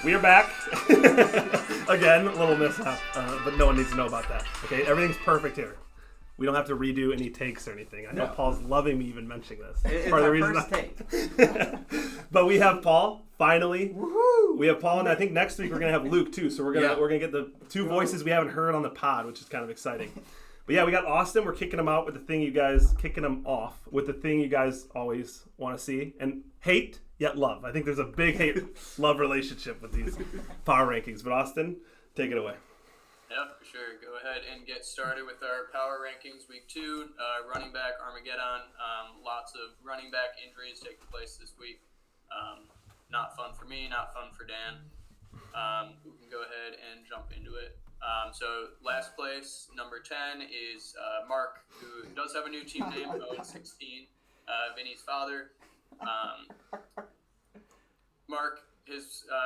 We are back. Again, a little mishap, but no one needs to know about that. Okay, everything's perfect here. We don't have to redo any takes or anything. I know Paul's loving me even mentioning this. It's part of the reason first take. But we have Paul finally. Woohoo! We have Paul, and I think next week we're gonna have Luke too. So we're gonna get the two voices we haven't heard on the pod, which is kind of exciting. But yeah, we got Austin. We're kicking him out with the thing you guys always want to see and hate yet love. I think there's a big hate-love relationship with these power rankings. But Austin, take it away. Yeah, for sure. Go ahead and get started with our power rankings week 2. Running back Armageddon. Lots of running back injuries taking place this week. Not fun for me, not fun for Dan. We can go ahead and jump into it. So last place, number 10, is Mark, who does have a new team name, 0-16, Vinny's father. Mark,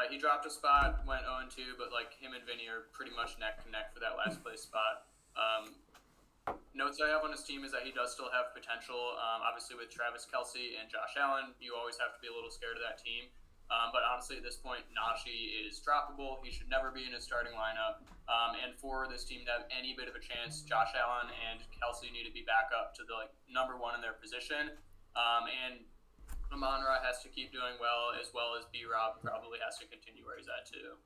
he dropped a spot, went 0-2, but like him and Vinny are pretty much neck and neck for that last place spot. Notes I have on his team is that he does still have potential. Obviously with Travis Kelce and Josh Allen, you always have to be a little scared of that team. But honestly, at this point, Najee is droppable. He should never be in his starting lineup. And for this team to have any bit of a chance, Josh Allen and Kelce need to be back up to the number one in their position. And Amon-Ra has to keep doing well as B-Rob probably has to continue where he's at too.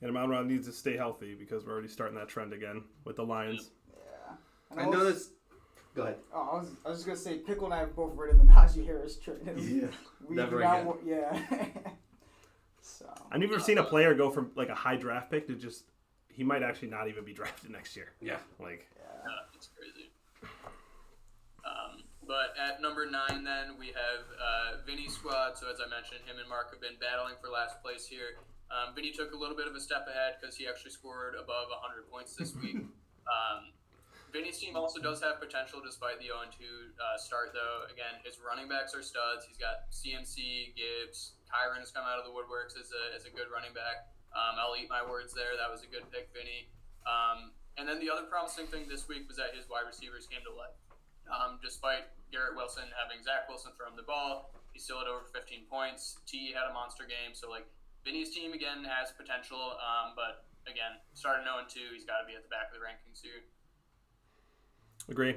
And Amon-Ra needs to stay healthy because we're already starting that trend again with the Lions. Yeah. I know this. Go ahead. Oh, I was just going to say, Pickle and I have both written the Najee Harris trade. Yeah. We Never do not again. Yeah. So. I've never seen a player go from like a high draft pick to just he might actually not even be drafted next year. Yeah. It's crazy. But at number 9, then we have Vinny's squad. So as I mentioned, him and Mark have been battling for last place here. Vinny took a little bit of a step ahead because he actually scored above 100 points this week. Vinny's team also does have potential despite the 0-2 start, though. Again, his running backs are studs. He's got CMC, Gibbs, Kyron has come out of the woodworks as a good running back. I'll eat my words there. That was a good pick, Vinny. And then the other promising thing this week was that his wide receivers came to life. Despite Garrett Wilson having Zach Wilson throw him the ball, he still had over 15 points. T had a monster game. So, Vinny's team, again, has potential. But, again, starting 0-2, he's got to be at the back of the rankings here. Agree.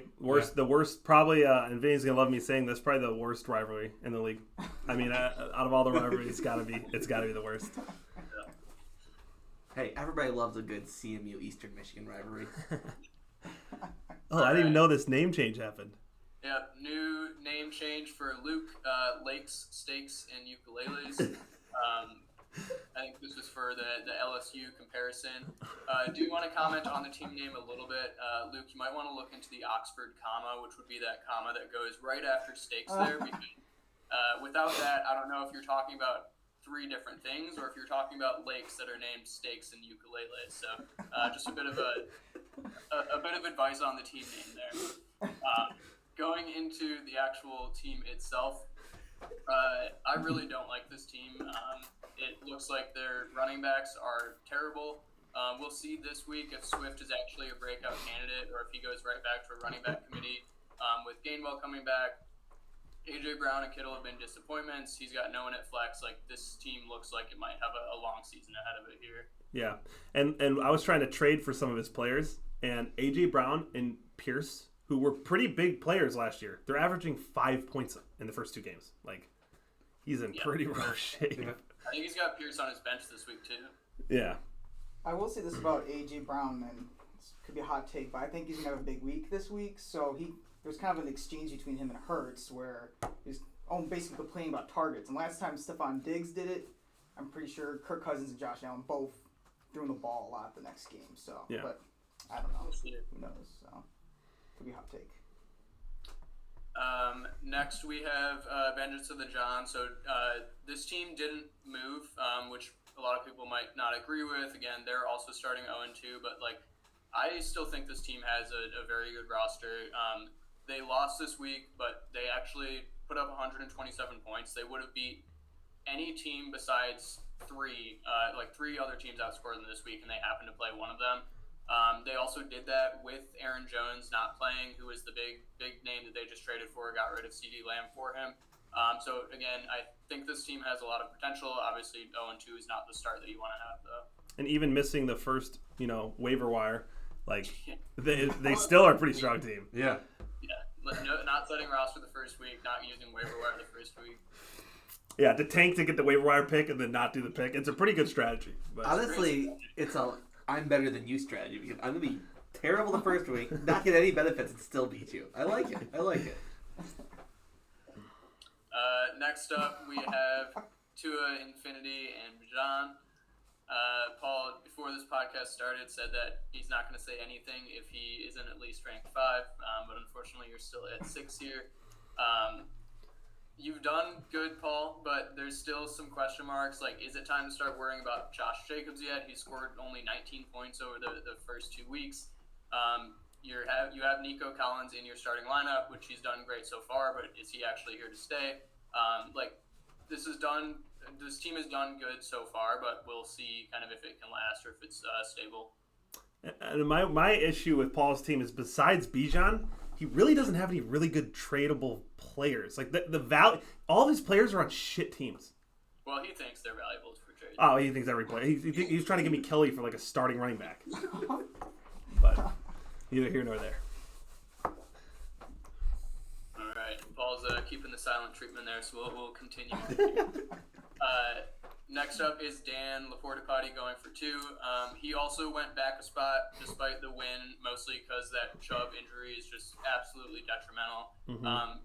The worst, probably, and Vinny's gonna love me saying this, probably the worst rivalry in the league. I mean, out of all the rivalries, it's gotta be the worst. Yeah. Hey, everybody loves a good CMU Eastern Michigan rivalry. Oh, I didn't even know this name change happened. Yeah, new name change for Luke, Lakes, Steaks, and Ukuleles. I think this was for the LSU comparison. Do you want to comment on the team name a little bit? Luke, you might want to look into the Oxford comma, which would be that comma that goes right after steaks there. Because without that, I don't know if you're talking about 3 different things or if you're talking about lakes that are named steaks and ukuleles. So just a bit of advice on the team name there. Going into the actual team itself, I really don't like this team. It looks like their running backs are terrible. We'll see this week if Swift is actually a breakout candidate or if he goes right back to a running back committee. With Gainwell coming back, A.J. Brown and Kittle have been disappointments. He's got no one at flex. This team looks like it might have a long season ahead of it here. Yeah, and I was trying to trade for some of his players, and A.J. Brown and Pierce, who were pretty big players last year, they're averaging 5 points in the first 2 games. He's in pretty rough shape. Yeah. I think he's got Pierce on his bench this week, too. Yeah. I will say this about A.J. Brown, and this could be a hot take, but I think he's going to have a big week this week. So there's kind of an exchange between him and Hurts where he's basically complaining about targets. And last time Stephon Diggs did it, I'm pretty sure Kirk Cousins and Josh Allen both threw him the ball a lot the next game. So, yeah. But I don't know. Who knows? So, could be a hot take. Next we have Vengeance of the John. So this team didn't move, which a lot of people might not agree with. Again, they're also starting 0-2, but I still think this team has a very good roster. They lost this week, but they actually put up 127 points. They would have beat any team besides 3 other teams outscored them this week, and they happened to play one of them. They also did that with Aaron Jones not playing, who was the big name that they just traded for, got rid of CeeDee Lamb for him. So again, I think this team has a lot of potential. Obviously, 0-2 is not the start that you want to have, though. And even missing the first, waiver wire, like they still are a pretty strong team. Yeah. Yeah, not setting roster the first week, not using waiver wire the first week. Yeah, to tank to get the waiver wire pick and then not do the pick. It's a pretty good strategy. But Honestly, it's a I'm better than you strategy because I'm gonna be terrible the first week, not get any benefits, and still beat you. I like it. Next up, we have Tua, Infinity, and John. Paul, before this podcast started, said that he's not going to say anything if he isn't at least ranked 5, but unfortunately you're still at 6 here. You've done good, Paul, but there's still some question marks. Like, is it time to start worrying about Josh Jacobs yet? He scored only 19 points over the first 2 weeks. You have Nico Collins in your starting lineup, which he's done great so far, but is he actually here to stay? This team has done good so far, but we'll see kind of if it can last or if it's stable. And my issue with Paul's team is besides Bijan, he really doesn't have any really good tradable players. Like the value, all these players are on shit teams. Well, he thinks they're valuable for trade. Oh, he thinks every player. He's trying to give me Kelly for like a starting running back. But neither here nor there. All right, Paul's keeping the silent treatment there, so we'll continue. Next up is Dan Laportapati going for 2. He also went back a spot despite the win, mostly because that Chubb injury is just absolutely detrimental.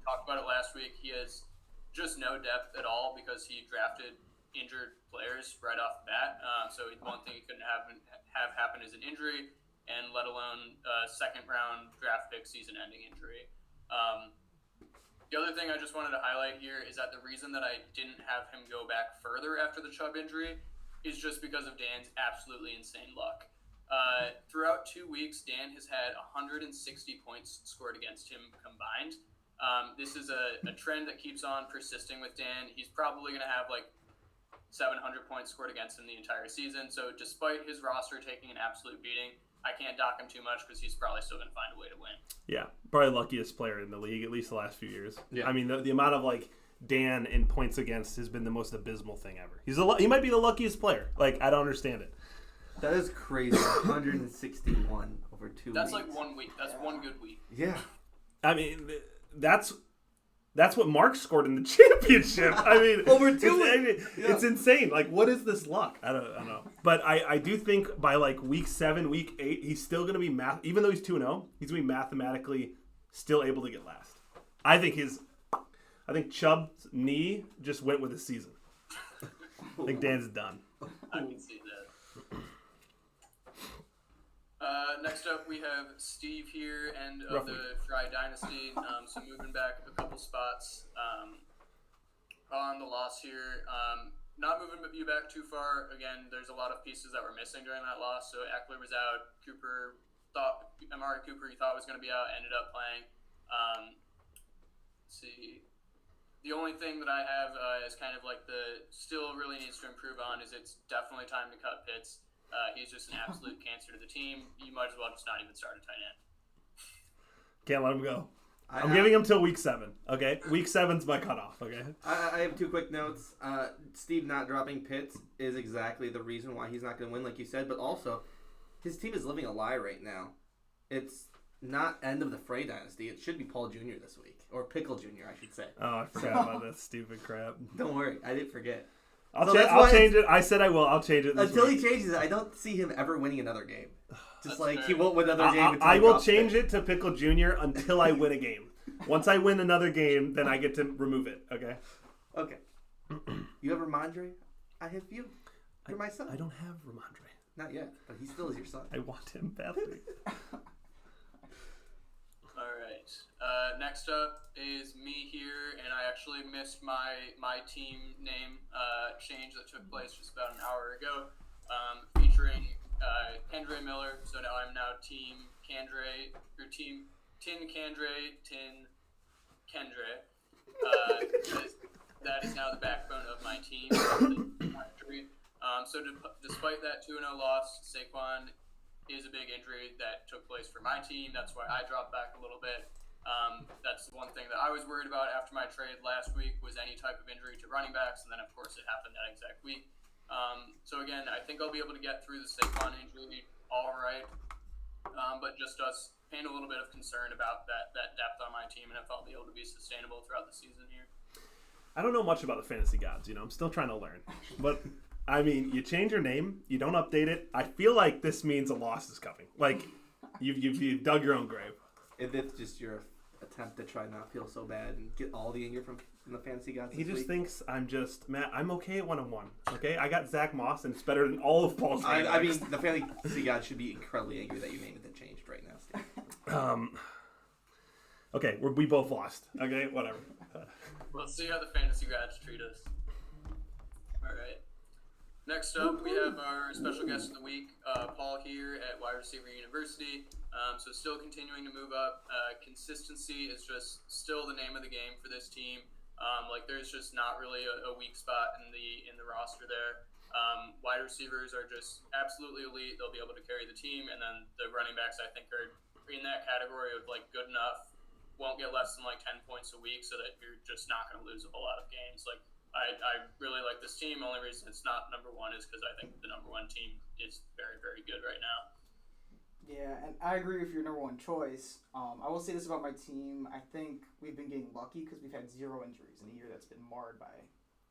Talked about it last week. He has just no depth at all because he drafted injured players right off the bat. So one thing he couldn't have happen is an injury, and let alone a second-round draft pick season-ending injury. The other thing I just wanted to highlight here is that the reason that I didn't have him go back further after the Chubb injury is just because of Dan's absolutely insane luck. Throughout 2 weeks, Dan has had 160 points scored against him combined. This is a trend that keeps on persisting with Dan. He's probably going to have like 700 points scored against him the entire season. So despite his roster taking an absolute beating, I can't dock him too much because he's probably still going to find a way to win. Yeah, probably luckiest player in the league, at least the last few years. Yeah. I mean, the amount of like Dan in points against has been the most abysmal thing ever. He might be the luckiest player. Like, I don't understand it. That is crazy. 161 over 2 weeks. That's like 1 week. That's one good week. Yeah. I mean, that's what Mark scored in the championship. I mean, Over 2 weeks. It's insane. Like, what is this luck? I don't know. But I do think by like week 7, week 8, he's still going to be even though he's 2-0, he's going to be mathematically still able to get last. I think Chubb's knee just went with his season. I think Dan's done. I can see that. Next up, we have Steve here, and of the Fry Dynasty. So moving back a couple spots on the loss here. Not moving you back too far. Again, there's a lot of pieces that were missing during that loss. So Eckler was out. Amari Cooper, you thought was going to be out, ended up playing. Let's see. The only thing that I have is kind of like still really needs to improve on is it's definitely time to cut Pitts. He's just an absolute cancer to the team. You might as well just not even start a tight end. Can't let him go. I'm giving him till week 7. Okay, week 7's my cutoff. Okay. I have 2 quick notes. Steve not dropping Pitts is exactly the reason why he's not going to win, like you said. But also, his team is living a lie right now. It's not end of the Fray Dynasty. It should be Paul Jr. this week, or Pickle Jr. I should say. Oh, I forgot about that stupid crap. Don't worry, I didn't forget. I'll change it. I said I will. I'll change it Until week. he changes it, I don't see him ever winning another game. Just That's like fair. he won't win another game. Until I he will drops change Pitts. it to Pickle Jr. until I win a game. Once I win another game, then I get to remove it. Okay. Okay. You have Ramondre? I have you. You're my son. I don't have Ramondre. Not yet, but he still is your son. I want him badly. All right. Next up is me here, and I actually missed my team name change that took place just about an hour ago, featuring Kendre Miller. So now I'm Team Kendre, or Team Tin Kendre, Tin Kendre. That is now the backbone of my team. So despite that 2-0 loss, Saquon is a big injury that took place for my team. That's why I dropped back a little bit. That's the one thing that I was worried about after my trade last week was any type of injury to running backs, and then of course it happened that exact week. So again, I think I'll be able to get through the Saquon injury all right, but just does paint a little bit of concern about that depth on my team and if I'll be able to be sustainable throughout the season here. I don't know much about the fantasy gods. I'm still trying to learn. But I mean, you change your name, you don't update it. I feel like this means a loss is coming. Like you've dug your own grave. If it's just your attempt to try not feel so bad and get all the anger from the fantasy gods. He just thinks I'm just Matt. I'm okay at 1-1. Okay, I got Zach Moss, and it's better than all of Paul's. I mean, the fantasy gods should be incredibly angry that you named it and changed right now, Steve. Okay, we both lost. Okay, whatever. We'll see how the fantasy gods treat us. All right. Next up, we have our special guest of the week, Paul here at Wide Receiver University. So still continuing to move up. Consistency is just still the name of the game for this team. There's just not really a weak spot in the roster there. Wide receivers are just absolutely elite. They'll be able to carry the team, and then the running backs I think are in that category of good enough. Won't get less than 10 points a week, so that you're just not going to lose a whole lot of games. I really like this team. Only reason it's not number one is because I think the number one team is very, very good right now. Yeah, and I agree with your number one choice. I will say this about my team. I think we've been getting lucky because we've had 0 injuries in a year that's been marred by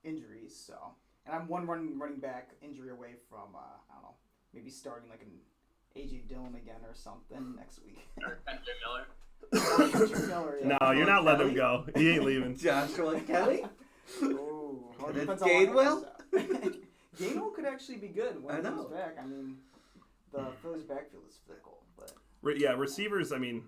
injuries. So, and I'm one running back injury away from I don't know, maybe starting an AJ Dillon again or something next week. Or NJ Miller. Miller, yeah. No, you're not letting him go. He ain't leaving. Joshua Kelly? Oh, well, That's Gainwell? Gainwell could actually be good when I know. he's back. I mean, the Phillies backfield is fickle, but Yeah, receivers. I mean,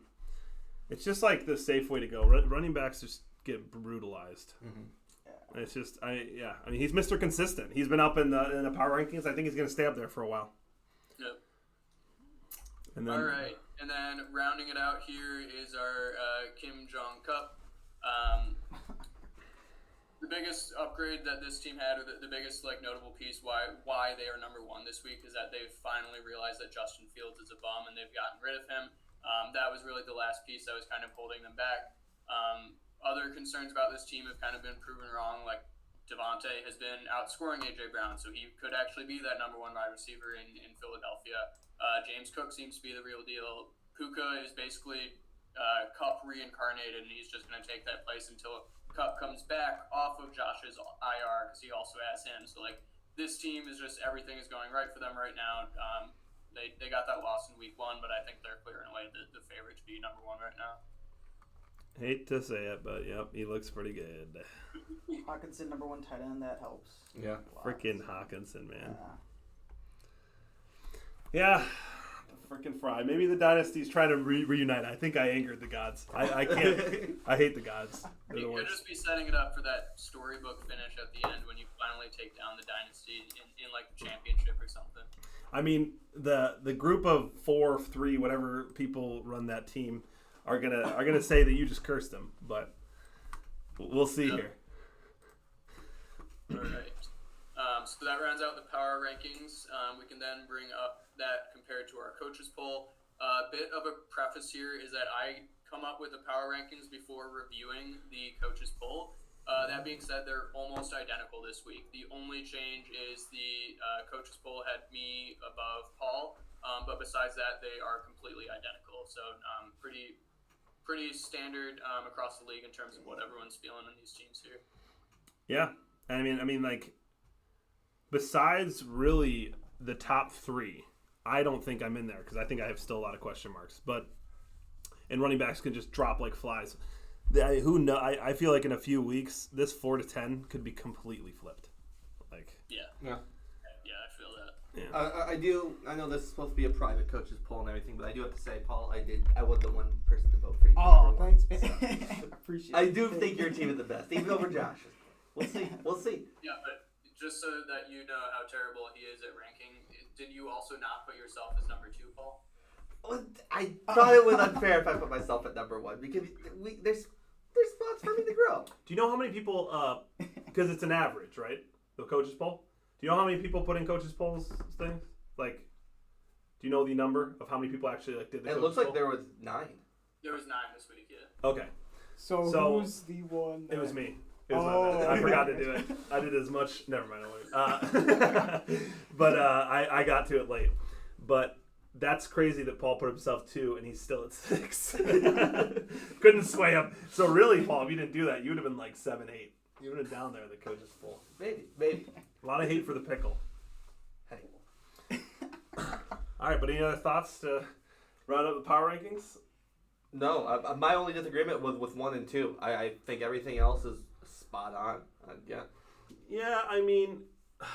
it's just the safe way to go. Running backs just get brutalized. Mm-hmm. It's just I mean, he's Mr. Consistent. He's been up in the power rankings. I think he's going to stay up there for a while. Yep. And then, all right, and then rounding it out here is our Kim Jong Cup. The biggest upgrade that this team had, or the biggest notable piece why they are number one this week, is that they've finally realized that Justin Fields is a bum and they've gotten rid of him. That was really the last piece that was kind of holding them back. Other concerns about this team have kind of been proven wrong. Devontae has been outscoring AJ Brown, so he could actually be that number one wide receiver in Philadelphia. James Cook seems to be the real deal. Puka is basically Cup reincarnated, and he's just going to take that place until Cup comes back off of Josh's IR, because he also has him. So this team is just, everything is going right for them right now. They got that loss in week 1, but I think they're clearing away the favorite to be number one right now. hate to say it, but yep, he looks pretty good. Hawkinson, number one tight end, that helps. Yeah. Freaking Hawkinson, man. Yeah. Freaking Fry. Maybe the dynasty's trying to reunite. I think I angered the gods. I can't. I hate the gods. They're You the could worst. just be setting it up for that storybook finish at the end when you finally take down the dynasty in the championship or something. I mean, the group of 4, 3, whatever people run that team are gonna say that you just cursed them, but we'll see here. All right. So that rounds out the power rankings. We can then bring up that compared to our coaches poll. A bit of a preface here is that I come up with the power rankings before reviewing the coaches poll. That being said, they're almost identical this week. The only change is the coaches poll had me above Paul, but besides that, they are completely identical. So pretty standard across the league in terms of what everyone's feeling in these teams here. Yeah, I mean, besides really the top 3, I don't think I'm in there because I think I have still a lot of question marks. And running backs can just drop like flies. Who know? I feel like in a few weeks, this 4 to 10 could be completely flipped. Yeah, I feel that. Yeah. I know this is supposed to be a private coaches poll and everything, but I do have to say, Paul, I was the one person to vote for you. Oh, thanks, man. Appreciate it. I do think your team is the best, even over Josh's. We'll see. Yeah, but just so that you know how terrible he is at ranking, did you also not put yourself as number 2, Paul? Well, I thought it was unfair if I put myself at number 1 because there's spots for me to grow. Do you know how many people? Because it's an average, right? The coaches poll. Do you know how many people put in coaches polls things? Do you know the number of how many people actually did the? It coaches looks like poll? there was 9. There was 9 this week, yeah. Okay. So who's the one? It was me. It was my bad. I forgot to do it. I did as much. Never mind. But I got to it late. But that's crazy that Paul put himself 2 and he's still at 6. Couldn't sway him. So really, Paul, if you didn't do that, you would have been like 7, 8. You would have been down there. The coach is full. Maybe. A lot of hate for the pickle. Hey. All right, but any other thoughts to round up the power rankings? No, my only disagreement was with 1 and 2. I think everything else is spot on. Yeah. Yeah, I mean, a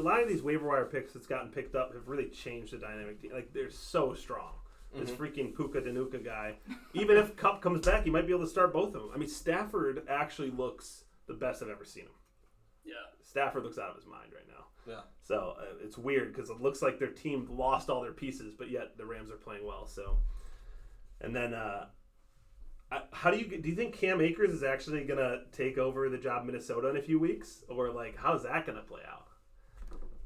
lot of these waiver wire picks that's gotten picked up have really changed the dynamic. Like, they're so strong. This freaking Puka Danuka guy. Even if Kupp comes back, you might be able to start both of them. I mean, Stafford actually looks the best I've ever seen him. Yeah. Stafford looks out of his mind right now. Yeah. So it's weird because it looks like their team lost all their pieces, but yet the Rams are playing well. So, and then how do you think Cam Akers is actually gonna take over the job in Minnesota in a few weeks, or like how's that gonna play out?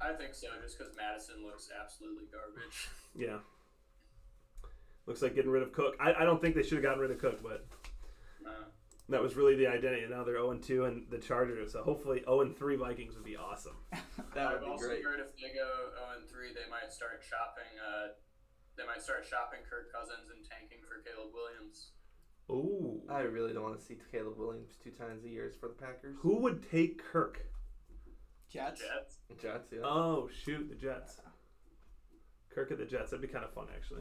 I think so, just because Madison looks absolutely garbage. Yeah. Looks like getting rid of Cook. I don't think they should have gotten rid of Cook, but that was really the identity. Now they're 0-2 and the Chargers. So hopefully 0-3 Vikings would be awesome. That would I've be also great. heard if they go 0-3, they might start shopping. They might start shopping Kirk Cousins and tanking for Caleb Williams. Ooh. I really don't want to see Caleb Williams 2 times a year for the Packers. Who would take Kirk? Jets. Jets, yeah. Oh, shoot, the Jets. Kirk at the Jets. That'd be kind of fun, actually.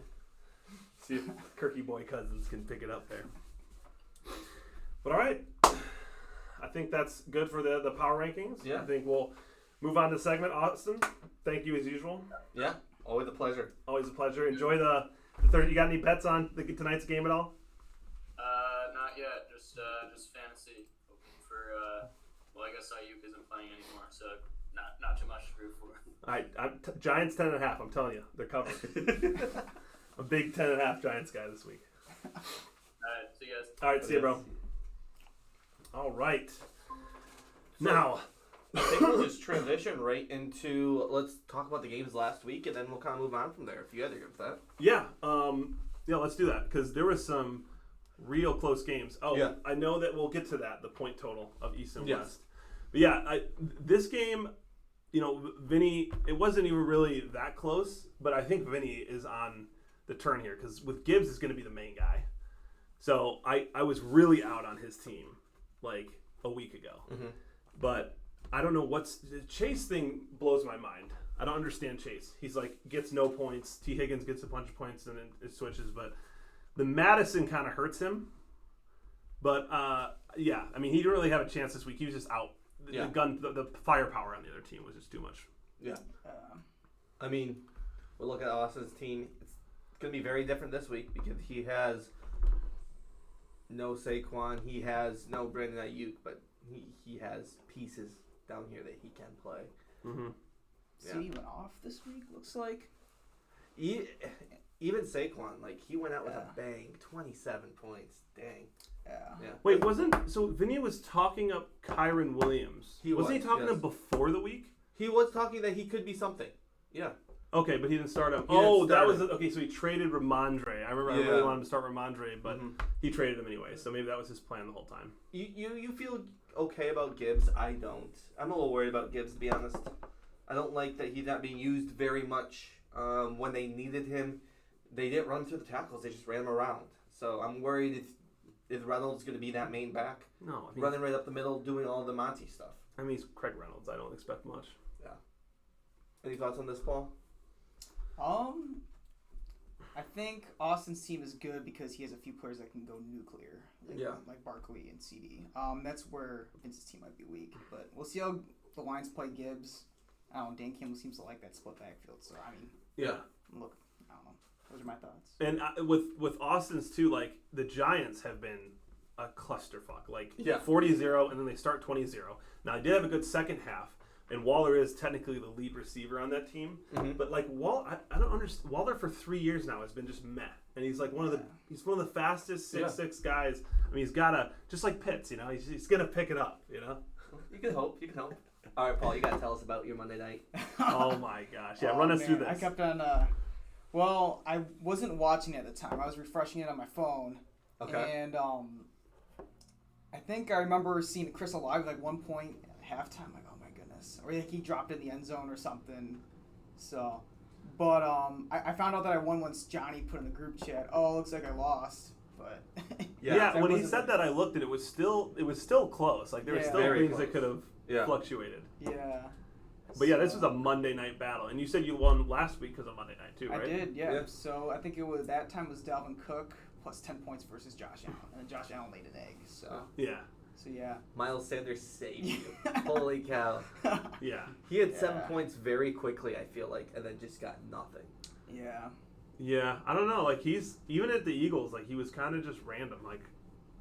See if Kirky Boy Cousins can pick it up there. But all right. I think that's good for the power rankings. Yeah. I think we'll move on to segment. Austin, thank you as usual. Yeah, always a pleasure. Always a pleasure. Enjoy the third. You got any bets on tonight's game at all? Not yet. Just fantasy. Hoping for. Well, I guess Ayuk isn't playing anymore, so not too much to root for. All right. Giants 10.5. I'm telling you, they're covered. A big 10.5 Giants guy this week. All right. See you guys. All right. See you, bro. All right. Now, I think we'll just transition right into let's talk about the games last week, and then we'll kind of move on from there. If you guys are good with that. yeah, let's do that because there was some real close games. Oh, Yeah. I know that we'll get to that. The point total of East and Yes. West. But yeah, this game, Vinny, it wasn't even really that close, but I think Vinny is on the turn here because with Gibbs is going to be the main guy. So I was really out on his team like a week ago, but I don't know the Chase thing blows my mind. I don't understand Chase. He's like gets no points. T. Higgins gets a bunch of points and then it switches, but the Madison kind of hurts him. But yeah, I mean he didn't really have a chance this week. He was just out. The firepower on the other team was just too much. Yeah. I mean, we'll look at Austin's team. It's going to be very different this week because he has no Saquon. He has no Brandon Ayuk, but he has pieces down here that he can play. Mm-hmm. CD went off this week, looks like. Even Saquon, like, he went out with a bang. 27 points. Dang. Yeah. Wait, Vinny was talking up Kyron Williams. Wasn't he talking up before the week? He was talking that he could be something. Yeah. Okay, but he didn't start him. That was okay. So he traded Ramondre. I remember I really wanted him to start Ramondre, but he traded him anyway. So maybe that was his plan the whole time. You feel okay about Gibbs? I don't. I'm a little worried about Gibbs, to be honest. I don't like that he's not being used very much. When they needed him, they didn't run through the tackles. They just ran him around. So I'm worried if Reynolds going to be that main back. No, I mean, running right up the middle, doing all the Monty stuff. I mean, he's Craig Reynolds. I don't expect much. Yeah. Any thoughts on this, Paul? I think Austin's team is good because he has a few players that can go nuclear. Like Barkley and CD. That's where Vince's team might be weak. But we'll see how the Lions play Gibbs. I don't know, Dan Campbell seems to like that split backfield. So, I mean, look, I don't know. Those are my thoughts. And with Austin's too, like, the Giants have been a clusterfuck. Like, 40-0, and then they start 20-0. Now, they did have a good second half. And Waller is technically the lead receiver on that team, but like I don't understand. Waller for 3 years now has been just meh, and he's like one of the fastest 6'6" guys. I mean, he's gotta just like Pitts, he's gonna pick it up, You can hope. All right, Paul, you gotta tell us about your Monday night. Oh my gosh, run us through this. I kept on Well, I wasn't watching it at the time. I was refreshing it on my phone. Okay. And I think I remember seeing Chris alive like 1 point at halftime. Like, oh my goodness. Or like he dropped in the end zone or something. So, but I found out that I won once Johnny put in the group chat. Oh, looks like I lost. But Yeah, that when he wasn't- said that, I looked and it was still close. Like there were Yeah. still Very things that close. could have Yeah. fluctuated. Yeah. But yeah, this So- was a Monday night battle, and you said you won last week because of Monday night too, right? I did, yeah. Yeah. So I think it was that time was Dalvin Cook plus 10 points versus Josh Allen, and then Josh Allen laid an egg. So Yeah, yeah. Miles Sanders saved you. Holy cow. yeah, He had 7 Yeah. points very quickly, I feel like, and then just got nothing. Yeah. yeah. I don't know. Like he's even at the Eagles, like he was kind of just random. Like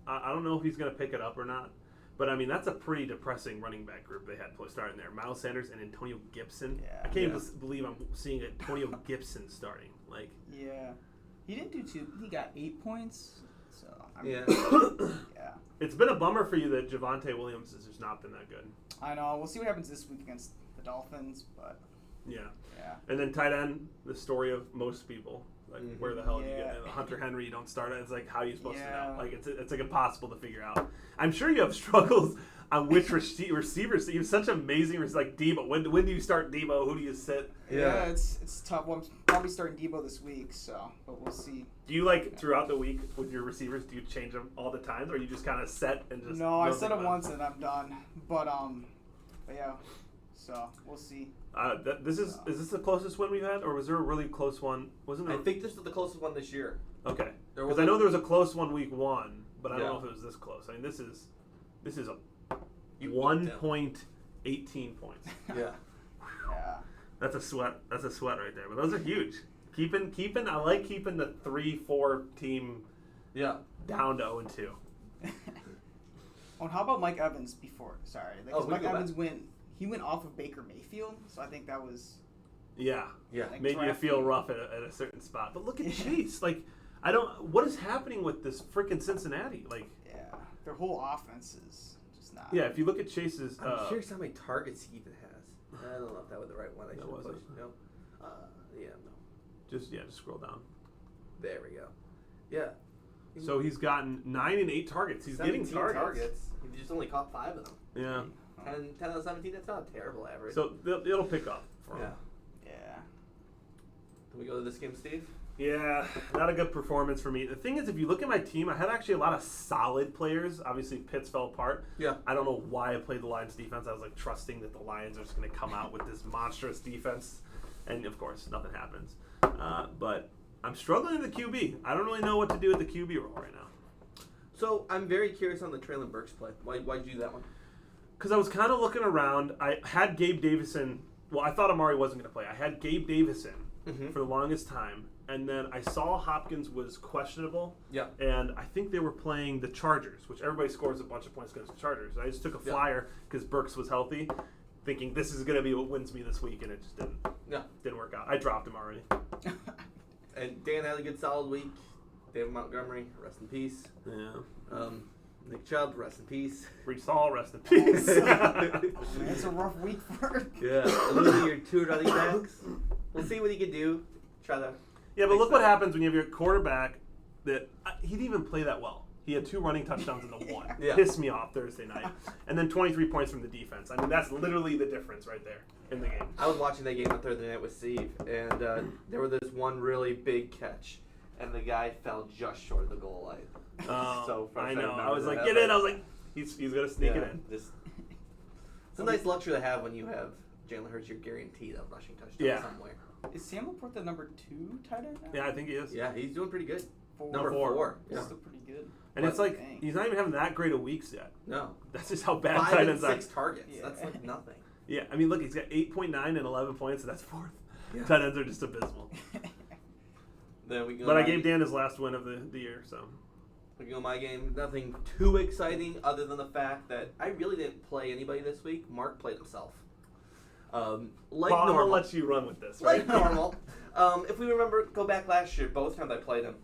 I don't know if he's gonna pick it up or not. But I mean, that's a pretty depressing running back group they had starting there. Miles Sanders and Antonio Gibson. Yeah. I can't even believe I'm seeing Antonio Gibson starting. Like, Yeah. He didn't do too. He got 8 points. So I mean, Yeah. yeah. it's been a bummer for you that Javonte Williams has just not been that good. I know. We'll see what happens this week against the Dolphins, but Yeah. yeah. And then tight end, the story of most people. Like, where the hell do you get Yeah. it? Hunter Henry, you don't start it. It's like, how are you supposed to Yeah. know? Like, it's like impossible to figure out. I'm sure you have struggles on which receivers. You have such amazing like Debo. When do you start Debo? Who do you sit? Yeah, it's tough. Well, I'm probably starting Debo this week, so but we'll see. Do you like throughout the week with your receivers? Do you change them all the time, or you just kind of set and just? No, I don't said think it about once and I'm done. But yeah. So we'll see. Is this the closest win we've had, or was there a really close one? Wasn't there? I think this was the closest one this year. Okay, There because was I a- know there was a close one week one, but I don't Yeah. know if it was this close. I mean, this is a You 1.18 points. Yeah. Yeah. That's a sweat. That's a sweat right there. But those are huge. Keeping. I like keeping the 3-4 team Yeah. down to 0-2. Oh, and how about Mike Evans before? Sorry, like, 'cause we Mike go back. Evans went off of Baker Mayfield, so I think that was Yeah, Yeah. like, made you drafting- feel rough at a certain spot. But look at Yeah. Chase. Like, I don't. What is happening with this freaking Cincinnati? Like, Yeah, their whole offense is just not. yeah. If you look at Chase's, I'm curious how many targets he even has. I don't know if that was the right one. I should have wasn't. pushed. No. Yeah, no. just scroll down. There we go. Yeah. So he's gotten 9 and 8 targets. He's getting 17 targets. He just only caught 5 of them. Yeah. 10 out of 17, that's not a terrible average. So it'll pick up for him. yeah. Yeah. Can we go to this game, Steve? Yeah, not a good performance for me. The thing is, if you look at my team, I had actually a lot of solid players. Obviously, Pitts fell apart. Yeah. I don't know why I played the Lions defense. I was like trusting that the Lions are just going to come out with this monstrous defense, and of course, nothing happens. But I'm struggling with the QB. I don't really know what to do with the QB role right now. So I'm very curious on the Traylon Burks play. Why'd you do that one? Because I was kind of looking around. I had Gabe Davison. Well, I thought Amari wasn't going to play. I had Gabe Davison for the longest time. And then I saw Hopkins was questionable. Yeah. And I think they were playing the Chargers, which everybody scores a bunch of points against the Chargers. I just took a flyer because Burks was healthy, thinking this is going to be what wins me this week, and it just didn't work out. I dropped him already. And Dan had a good solid week. David Montgomery, rest in peace. Yeah. Nick Chubb, rest in peace. Breach Hall, rest in peace. It's a rough week for. Yeah. Losing your 2 running backs. We'll see what he can do. Try to. Yeah, but fix look what that. happens when you have your quarterback that he didn't even play that well. He had 2 running touchdowns in the one. Yeah. Pissed me off Thursday night. And then 23 points from the defense. I mean, that's literally the difference right there in the game. I was watching that game on Thursday night with Steve, and there was this one really big catch, and the guy fell just short of the goal line. So I frustrating. know. I was like, That get was- in. I was like, he's going to sneak it in. It's a nice luxury to have when you have Jalen Hurts. You're guaranteed a rushing touchdown Yeah. somewhere. Is Sam Laporte the number 2 tight end now? Yeah, I think he is. Yeah, he's doing pretty good. Number Number 4. four. Yeah. Still pretty good. And it's like, Dang. he's not even having that great of weeks yet. No. That's just how bad 5 tight and ends are. 6 targets. Yeah. That's like nothing. Yeah, I mean, look, he's got 8.9 and 11 points, and that's 4th. Yeah. Tight ends are just abysmal. Then we go. But I my- gave Dan his last win of the year, so. We go my game. Nothing too exciting other than the fact that I really didn't play anybody this week. Mark played himself. Like Well, I'm going normal. to let you run with this, right? Like normal. If we remember, go back last year, both times I played him.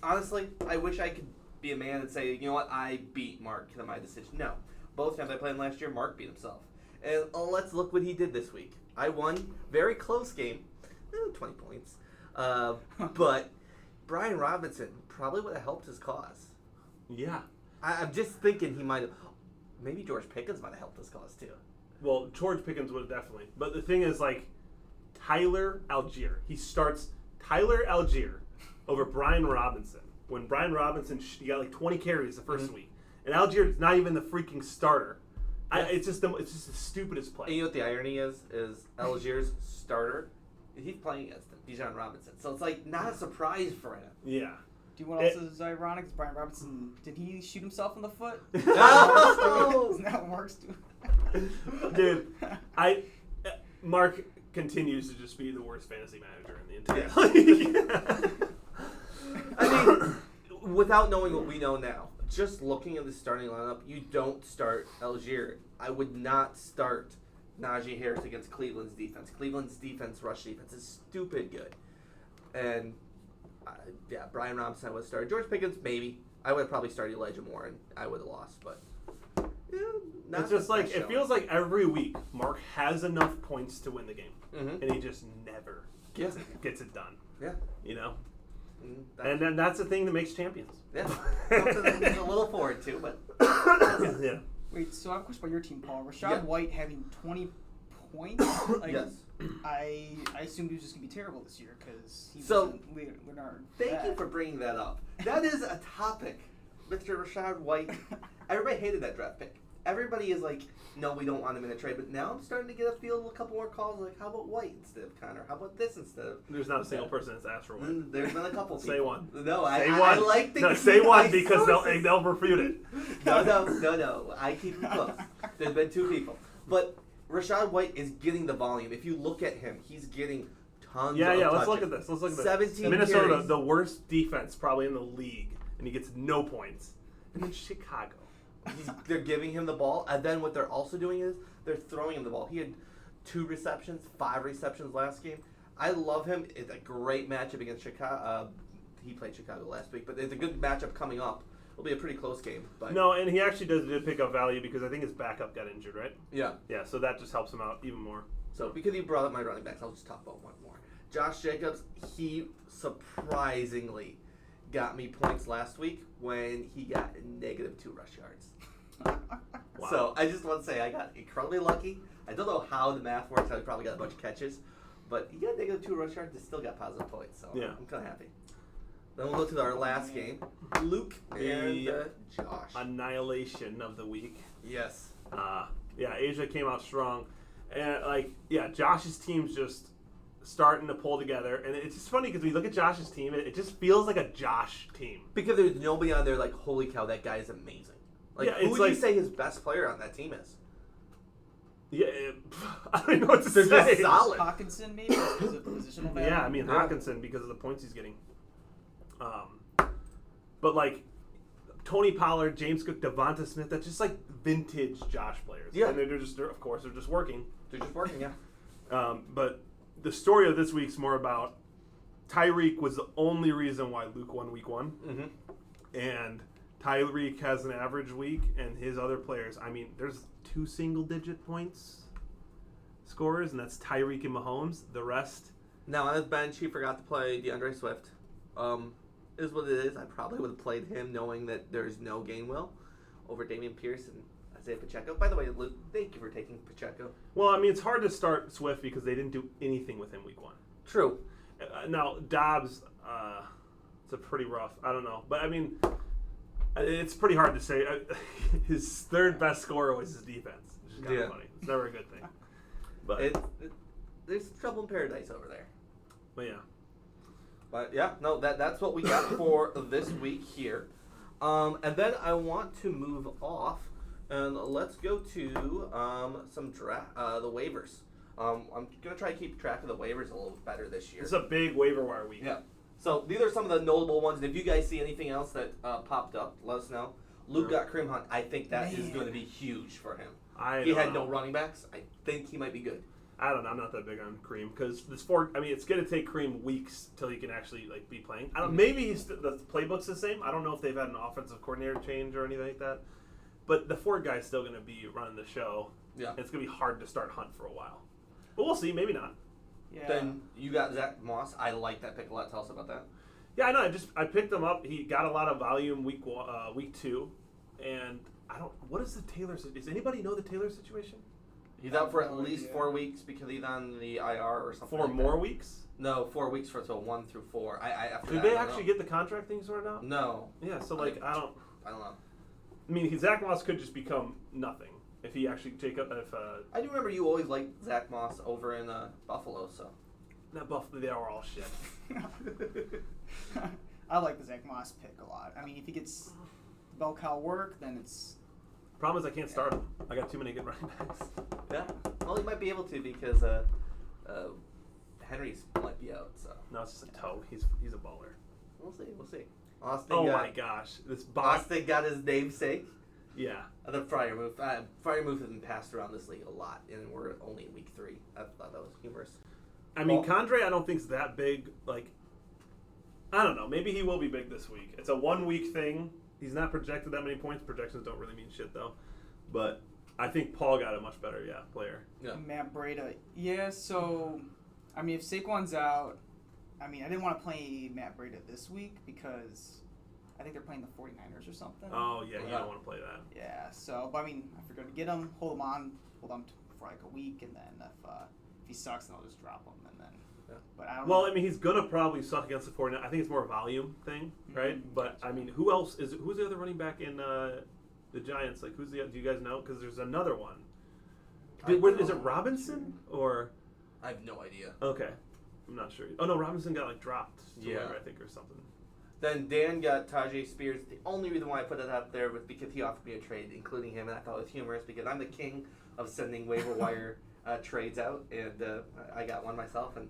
Honestly, I wish I could be a man and say, you know what, I beat Mark in my decision. No. Both times I played him last year, Mark beat himself. And let's look what he did this week. I won. Very close game. 20 points. But Brian Robinson probably would have helped his cause. Yeah. I'm just thinking he might have. Maybe George Pickens might have helped his cause too. Well, George Pickens would have definitely. But the thing is, like, Tyler Algier. He starts Tyler Algier over Brian Robinson. When Brian Robinson, he got like 20 carries the 1st week. And Algier's not even the freaking starter. It's just the stupidest play. And you know what the irony is Algier's starter, he's playing against him, Bijan Robinson. So it's like not a surprise for him. Yeah. Do you know what else is ironic? Is Brian Robinson, did he shoot himself in the foot? No! Isn't that how it works? Dude, Mark continues to just be the worst fantasy manager in the entire league. I mean, without knowing what we know now, just looking at the starting lineup, you don't start Algier. I would not start Najee Harris against Cleveland's defense. Cleveland's rush defense is stupid good. And, Brian Robinson I would have started. George Pickens, maybe. I would have probably started Elijah Moore, and I would have lost. But, it's just like, it feels like every week Mark has enough points to win the game. Mm-hmm. And he just never gets it done. Yeah. You know? And then that's the thing that makes champions. Yeah. Something to look a little forward to, but. Yeah. Wait, so I have a question about your team, Paul. Rashad White having 20 points? Yes. I assumed he was just going to be terrible this year because he So, wasn't Leonard. Thank you for bringing that up. That is a topic. Mr. Rashad White. Everybody hated that draft pick. Everybody is like, no, we don't want him in a trade. But now I'm starting to get a feel of a couple more calls like, how about White instead of Connor? How about this instead of... There's not a single person that's asked for one. There's been a couple people. Say one. No, say I one. like the... No, say one because they'll refute it. No. I keep it close. There's been 2 people. But Rashad White is getting the volume. If you look at him, he's getting tons of let's touches. look at this. 17 Minnesota, carries. the worst defense probably in the league, and he gets no points. And then Chicago. They're giving him the ball, and then what they're also doing is they're throwing him the ball. He had 2 receptions, 5 receptions last game. I love him. It's a great matchup against Chicago. He played Chicago last week, but it's a good matchup coming up. It'll be a pretty close game. But no, and he actually did pick up value because I think his backup got injured, right? Yeah. Yeah, so that just helps him out even more. So because you brought up my running backs, I'll just talk about one more. Josh Jacobs, he surprisingly got me points last week when he got -2 rush yards. Wow. So I just want to say I got incredibly lucky. I don't know how the math works. I probably got a bunch of catches, but he got -2 rush yards and still got positive points. So yeah. I'm kind of happy. Then we'll go to our last game, Luke and Josh. Annihilation of the week. Yes. Asia came out strong, and Josh's team's just starting to pull together, and it's just funny because when you look at Josh's team, it just feels like a Josh team Because there's nobody on there like, holy cow, that guy is amazing. Like, who would you say his best player on that team is? Yeah, I don't know what to They're say. just solid. Hawkinson, maybe, because of the positional value. Yeah, I mean Hawkinson because of the points he's getting. But like Tony Pollard, James Cook, Devonta Smith, that's just like vintage Josh players. Yeah, and they're just working. They're just working, yeah. But the story of this week's more about Tyreek was the only reason why Luke won week 1, and Tyreek has an average week, and his other players. I mean, there's 2 single-digit points scorers, and that's Tyreek and Mahomes. The rest. Now on his bench, he forgot to play DeAndre Swift. Is what it is. I probably would have played him knowing that there's no Gainwell over Dameon Pierce and Isaiah Pacheco. By the way, Luke, thank you for taking Pacheco. Well, I mean, it's hard to start Swift because they didn't do anything with him week 1. True. Now, Dobbs, it's a pretty rough. I don't know. But, I mean, it's pretty hard to say. His third best scorer was his defense, which is kind of funny. It's never a good thing. But there's trouble in paradise over there. But, yeah. But yeah, no, that's what we got for this week here. And then I want to move off and let's go to some draft, the waivers. I'm gonna try to keep track of the waivers a little better this year. It's a big waiver wire week. Yeah. So these are some of the notable ones. And if you guys see anything else that popped up, let us know. Luke got Kareem Hunt. I think that is going to be huge for him. He had no running backs. I think he might be good. I don't know. I'm not that big on Kareem because it's going to take Kareem weeks till he can actually be playing. I don't. Maybe the playbook's the same. I don't know if they've had an offensive coordinator change or anything like that. But the Ford guy's still going to be running the show. Yeah. It's going to be hard to start Hunt for a while. But we'll see. Maybe not. Yeah. Then you got Zach Moss. I like that pick a lot. Tell us about that. Yeah, I know. I picked him up. He got a lot of volume week 2, and I don't. What is the Taylor? Does anybody know the Taylor situation? He's out for at No least idea. 4 weeks because he's on the IR or something. 4 like more that. weeks? No, 4 weeks for so 1 through 4. After Did that, they I don't actually know. get the contract thing sorted out? No, Yeah. So like, I don't. I don't know. I mean, Zach Moss could just become nothing if he actually I do remember you always liked Zach Moss over in Buffalo. So not Buffalo. They are all shit. I like the Zach Moss pick a lot. I mean, if he gets bell cow work, then it's Problem is I can't start him. I got too many good running backs. yeah. Well, he might be able to because Henry's might be out. So No, it's just a toe. He's a baller. we'll see. We'll see. Austin Oh got, my gosh, this box. Austin got his namesake. Yeah. The Fryer move. Fryer move has been passed around this league a lot, and we're only in week 3. I thought that was humorous. I mean, Well- Condre, I don't think's that big. Like, I don't know. Maybe he will be big this week. It's a 1 week thing. He's not projected that many points. Projections don't really mean shit though. But I think Paul got a much better, player. Yeah. Matt Breida. Yeah, so I mean, if Saquon's out, I mean, I didn't want to play Matt Breida this week because I think they're playing the 49ers or something. Oh yeah, you Yeah. don't want to play that. Yeah, so but I mean, I figured to get him, hold him for like a week, and then if he sucks, then I'll just drop him, and then. Yeah. But I don't. Well, know. I mean, he's gonna probably suck against the 49ers. I think it's more a volume thing, right? Mhm. But I mean, who's the other running back in the Giants? Like, do you guys know? Because there's another one. Is it Robinson or? I have no idea. Okay, I'm not sure. Oh no, Robinson got like dropped to Yeah. whatever, I think, or something. Then Dan got Tajay Spears. The only reason why I put it out there was because he offered me a trade, including him, and I thought it was humorous because I'm the king of sending waiver wire trades out, and I got one myself. And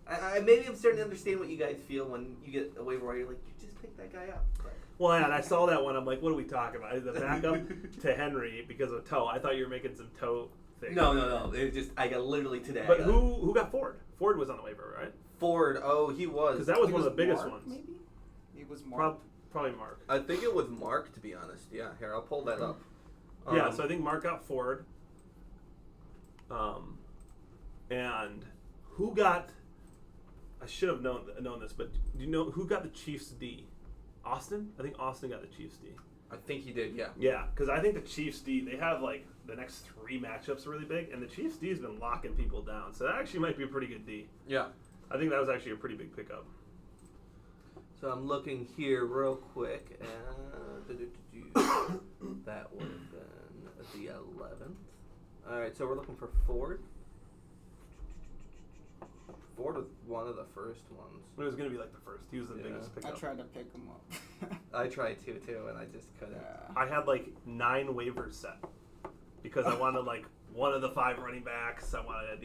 I maybe I'm starting to understand what you guys feel when you get a waiver wire. You're like, you just pick that guy up. But Well, yeah, and I saw that one. I'm like, what are we talking about? The backup to Henry because of toe. I thought you were making some toe thing. no. It just I got literally today. But who got Ford? Ford was on the waiver, right? Ford? Oh, he was. Because that was He one of the biggest Mark, ones. Maybe it was Mark. Probably Mark. I think it was Mark, to be honest. Yeah, here I'll pull that up. Yeah, so I think Mark got Ford. And who got? I should have known this, but do you know who got the Chiefs D? Austin? I think Austin got the Chiefs D. I think he did. Yeah. Yeah, because I think the Chiefs D, they have like the next 3 matchups are really big, and the Chiefs D has been locking people down. So that actually might be a pretty good D. Yeah. I think that was actually a pretty big pickup. So I'm looking here real quick. That would have been the 11th. All right, so we're looking for Ford. Ford was one of the first ones. It was going to be like the first. He was the Yeah. biggest I pickup. tried to pick him up. I tried to too, and I just couldn't. Yeah. I had like 9 waivers set because I wanted like one of the 5 running backs. I wanted,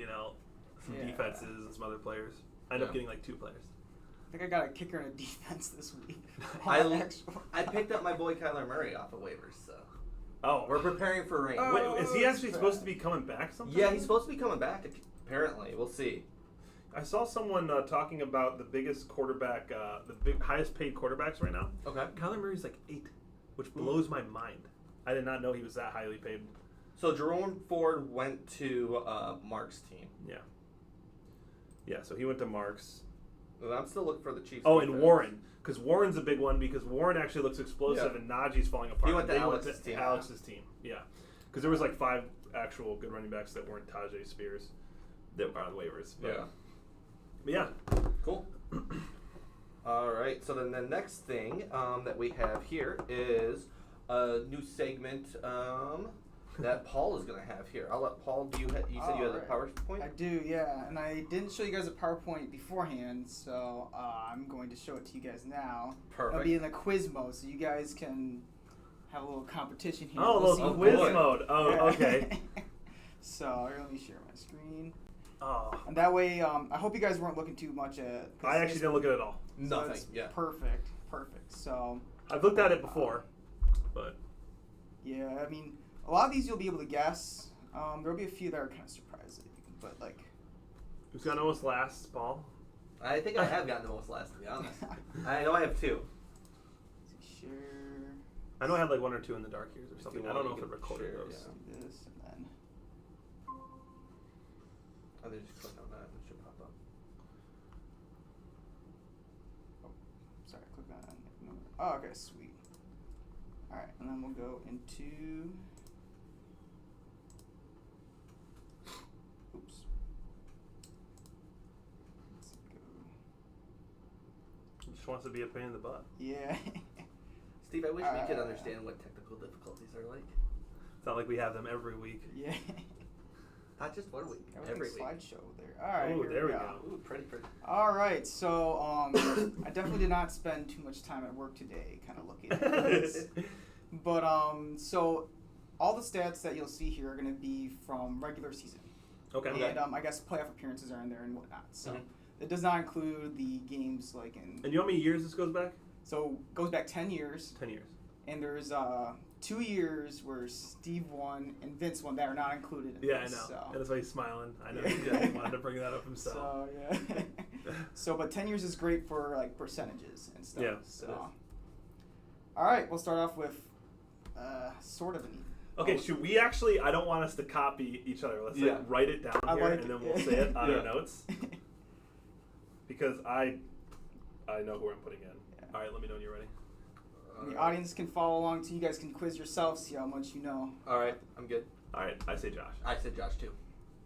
some Yeah. defenses and some other players. I ended up getting like 2 players. I think I got a kicker and a defense this week. I picked up my boy Kyler Murray off of waivers, so Oh, we're preparing for rain. Oh. wait, is he actually supposed to be coming back sometime? Yeah, he's supposed to be coming back. Apparently, we'll see. I saw someone talking about the biggest quarterback, highest paid quarterbacks right now. Okay. Kyler Murray's like 8, which blows my mind. I did not know he was that highly paid. So Jerome Ford went to Mark's team. Yeah, so he went to Mark's. Well, I'm still looking for the Chiefs. Oh, and defense. Warren, because Warren's a big one because Warren actually looks explosive Yeah. and Najee's falling apart. He went to They Alex's team. Alex's team, yeah. Because there was like 5 actual good running backs that weren't Tajay Spears that were on waivers. But, Yeah. But yeah. Cool. All right. So then the next thing that we have here is a new segment that Paul is going to have here. I'll let Paul. You said you had a Alright. PowerPoint? I do, yeah, and I didn't show you guys a PowerPoint beforehand, so I'm going to show it to you guys now. Perfect. It'll be in the quiz mode, so you guys can have a little competition here. Oh, a We'll little see quiz boy. mode. Oh, Yeah. okay. So here, let me share my screen, Oh, and that way, I hope you guys weren't looking too much at. I actually didn't look at it all. so Nothing. it's Yeah. Perfect. So I've looked at it before, but yeah, I mean, a lot of these you'll be able to guess. There'll be a few that are kind of surprising, but like. who's gonna almost last, Paul? I think I have gotten the most last, to be honest. I know I have 2. Share. I know I had like 1 or 2 in the dark years or If something. you I don't want, know if you it can recorded share, those. yeah. Do this and then. Oh, they just click on that and it should pop up. Oh, okay, sweet. All right, and then we'll go into. Oops. Let's go. Just wants to be a pain in the butt. Yeah. Steve, I wish we could understand what technical difficulties are like. It's not like we have them every week. Yeah. Not just 1 week, every Everything's week. slideshow there. All right. Oh, here there we go. Ooh, pretty. All right, so I definitely did not spend too much time at work today, kind of looking at this. But so all the stats that you'll see here are going to be from regular season. Okay. And I guess playoff appearances are in there and whatnot. So Mhm. it does not include the games like in. And you know how many years this goes back? So it goes back 10 years, 10 years. and there's 2 years where Steve won and Vince won that are not included in Yeah, I this. know. So. And that's why he's smiling. I know Yeah. he just wanted to bring that up himself. So yeah. So, but 10 years is great for like percentages and stuff. Yeah, So, it is. all right, we'll start off with sort of an. Okay, should we actually? I don't want us to copy each other. Let's Yeah. like write it down I here, like and then it. we'll say it on Yeah. our notes. Because I know who I'm putting in. Yeah. All right, let me know when you're ready. The audience can follow along too. You guys can quiz yourself, see how much you know. All right, I'm good. All right, I say Josh. I said Josh too.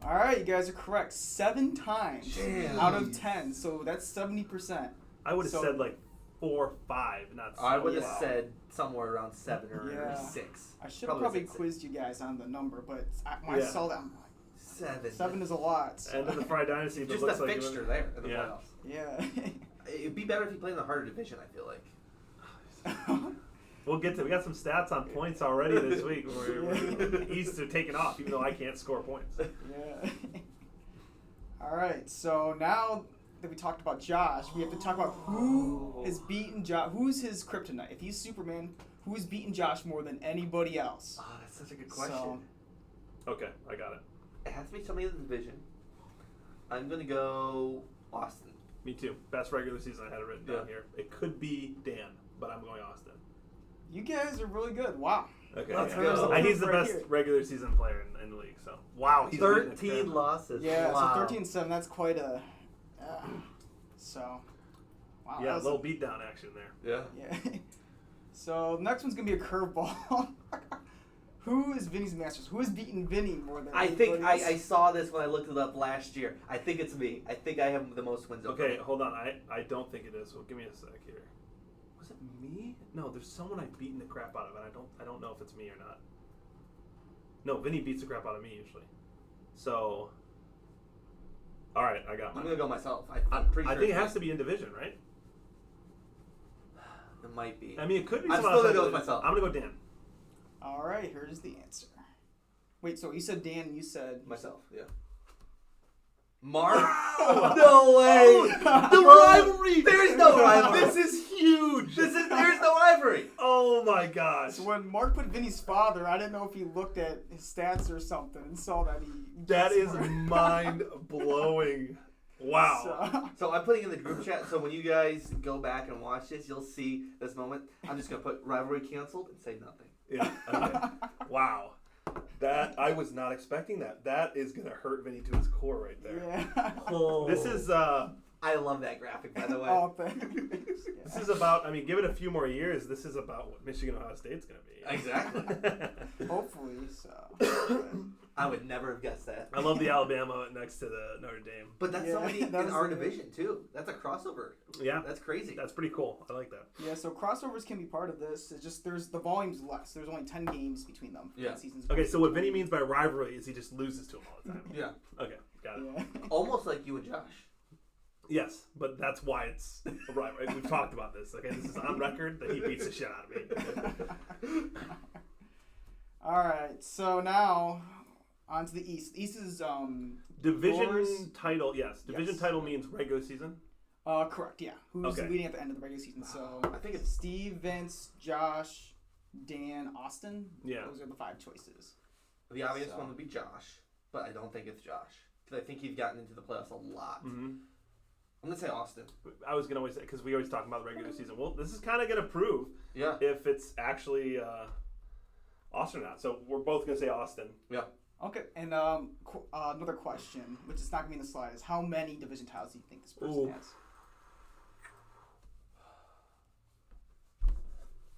All right, you guys are correct 7 times Jeez. out of 10. So that's 70%. I would have So- said like 4 or 5, not 7. I would have Wow. said somewhere around 7 or Yeah. 6. I should have probably said 6. quizzed you guys on the number, but when I Yeah. saw that, I'm like, 7. 7 is a lot. So. End of the Fry Dynasty, but Just looks the like fixture there in the Yeah. playoffs. Yeah. It'd be better if you played in the harder division, I feel like. We'll get to. We got some stats on points already this week. We're East are taking off, even though I can't score points. Yeah. All right. So now that we talked about Josh, we have to talk about who has beaten Josh. Who's his kryptonite? If he's Superman, who's beaten Josh more than anybody else? Oh, that's such a good question. So, Okay, I got it. It has to be somebody in the division. I'm going to go Austin. Me too. Best regular season I had it written down Yeah. here. It could be Dan, but I'm going Austin. you guys are really good. Wow. Okay. Let's yeah. go. He's the Right best here. regular season player in the league. So wow, he's beating the 13 crap. losses. Yeah. Wow. So 13-7. That's quite a. So. Wow. Yeah, that a was little beatdown action there. Yeah. Yeah. So next one's gonna be a curveball. Who is Vinny's Masters? Who has beaten Vinny more than? I think anybody else? I saw this when I looked it up last year. I think it's me. I think I have the most wins. over Okay, him. hold on. I don't think it is. Well, give me a sec here. Was it me? No, there's someone I've beaten the crap out of, and I don't know if it's me or not. No, Vinny beats the crap out of me usually. So, all right, I got I'm mine. gonna go myself. I'm pretty I sure. think it it's has to be in division, right? me. It might be. I mean, it could be. I'm someone still gonna outside go the with division. myself. I'm gonna go Dan. All right, here's the answer. Wait, so you said Dan, you said Myself. Yeah. Mark. Wow! No way. The rivalry! There's no rivalry. This is huge. There's no rivalry. Oh my gosh. So when Mark put Vinny's father, I didn't know if he looked at his stats or something and saw that he. That is Mark. mind blowing. Wow. So, So I'm putting in the group chat. So when you guys go back and watch this, you'll see this moment. I'm just gonna put rivalry canceled and say nothing. Yeah. Okay. Wow. That I was not expecting that. That is gonna hurt Vinny to his core right there. yeah. Oh. This is I love that graphic, by the way. Oh, thanks. this is about. I mean, give it a few more years. This is about what Michigan Ohio State's gonna be. Exactly. Hopefully, so. I would never have guessed that. I love the Alabama next to the Notre Dame. But that's Yeah, somebody that in was our the- division too. That's a crossover. Yeah, That's crazy. that's pretty cool. I like that. Yeah, so crossovers can be part of this. It's just there's the volume's less. There's only 10 games between them. Yeah. Seasons. Okay, so what Vinny means by rivalry is he just loses to him all the time. Yeah. Okay, got it. Yeah. Almost like you and Josh. Yes, but that's why it's a rivalry. We've talked about this. Okay, this is on record that he beats the shit out of me. All right, so now on to the East. East is Division yours? title, yes. Division Yes. title means regular season. Correct. Yeah. Who's Okay. leading at the end of the regular season? So I think it's Steve, Vince, Josh, Dan, Austin. Yeah. Those are the 5 choices. the obvious So. one would be Josh, but I don't think it's Josh because I think he's gotten into the playoffs a lot. Mm-hmm. I'm gonna say Austin. I was gonna always say because we always talk about the regular season. Well, this is kind of gonna prove Yeah. if it's actually Austin or not. So we're both gonna say Austin. Yeah. Okay, and another question, which is not going to be in the slide, is how many division titles do you think this person Ooh. has?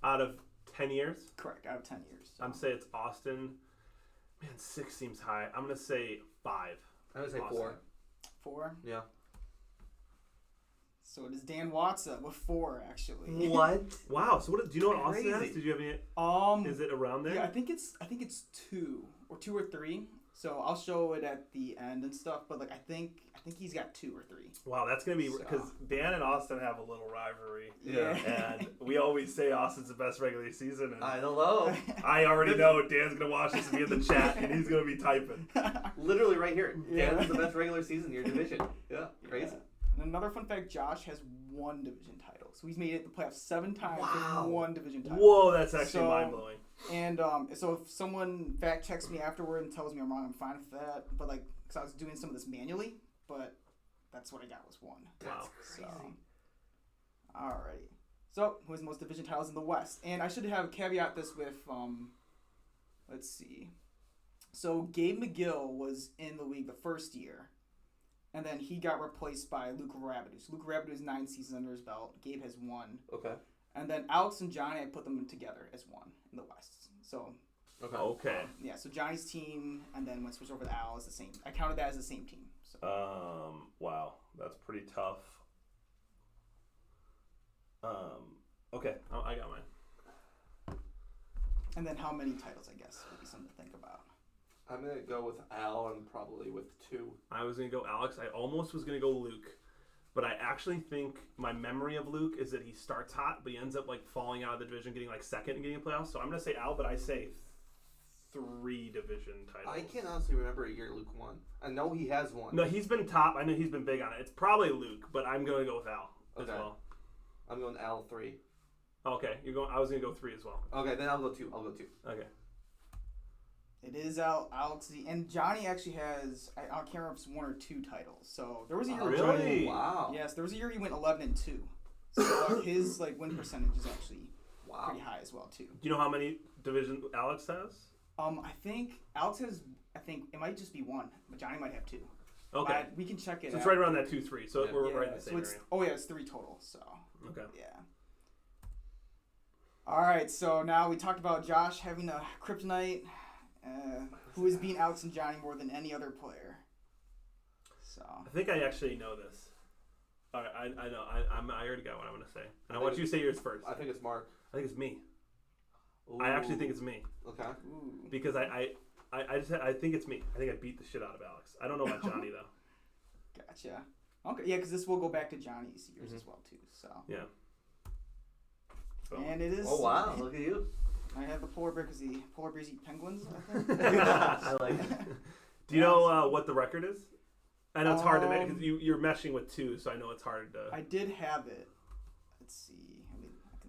Out of 10 years? Correct, out of 10 years. So. I'm saying it's Austin. Man, 6 seems high. I'm going to say 5. I'm going to say Austin. 4. 4? Yeah. So it is Dan Watson with 4, actually. What? Wow. So what? Do you know what Austin has? Crazy. Did you have any? Is Is it around there? Yeah, I think it's 2 or 3. So I'll show it at the end and stuff. But like I think he's got 2 or 3. Wow, that's gonna be So. because Dan and Austin have a little rivalry. Yeah. And we always say Austin's the best regular season, and I don't know. I already know Dan's gonna watch this and be in the chat, and he's gonna be typing. Literally right here. Yeah. Dan is the best regular season in your division. Yeah, crazy. And another fun fact: Josh has 1 division title, so he's made it to the playoffs 7 times Wow. with 1 division title. Whoa, that's actually So- mind blowing. And so if someone fact checks me afterward and tells me I'm wrong, I'm fine with that. But like, because I was doing some of this manually, but that's what I got was 1. Wow. Crazy. Alrighty. So who has the most division titles in the West? And I should have caveat this with let's see. So Gabe McGill was in the league the first year, and then he got replaced by Luke Rabidou. So Luke Rabidou has 9 seasons under his belt. Gabe has 1. Okay. And then Alex and Johnny, I put them together as 1 in the West. So Okay. yeah, so Johnny's team, and then when switched over to Al is the same. I counted that as the same team. So Wow, that's pretty tough. Okay, I got mine. and then how many titles? I guess would be something to think about. I'm going to go with Al and probably with 2. I was gonna go Alex. I almost was gonna go Luke, but I actually think my memory of Luke is that he starts hot, but he ends up like falling out of the division, getting like second and getting a playoff. So I'm gonna say Al, but I say 3 division titles. I can't honestly remember a year Luke won. I know he has won. No, he's been top. I know he's been big on it. It's probably Luke, but I'm gonna go with Al as Okay. well. I'm going Al 3. Okay, you're going. I was gonna go 3 as well. Okay, then I'll go 2. I'll go 2. Okay. It is Alex Z, and Johnny actually has I can't remember if it's 1 or 2 titles. So there was a year. Really? Johnny, Wow. yes, there was a year he went 11-2. So his like win percentage is actually Wow. pretty high as well too. Do you know how many division Alex has? I think Alex has. I think it might just be 1, but Johnny might have 2. Okay. We can check it. So it's out. right around that 2-3. So Yeah. we're Yeah, right in the so same it's, area. oh yeah, it's 3 total. So Okay. yeah. All right, so now we talked about Josh having a kryptonite, who is beating Alex and Johnny more than any other player. So I think I actually know this. All right, I know. I already got what I'm gonna say. And I want you to say yours first. I think it's Mark. I think it's me. Ooh. I actually think it's me Okay. ooh, because I think it's me. I think I beat the shit out of Alex. I don't know about Johnny though. gotcha. Okay, yeah, because this will go back to Johnny's years as well too. So Yeah. So. and it is. Oh wow! Look at you. I have the polar bear because the polar bears eat penguins. I think. I like it. Do you know what the record is? I know it's hard to make because you're meshing with 2, so I know it's hard to. I did have it. Let's see.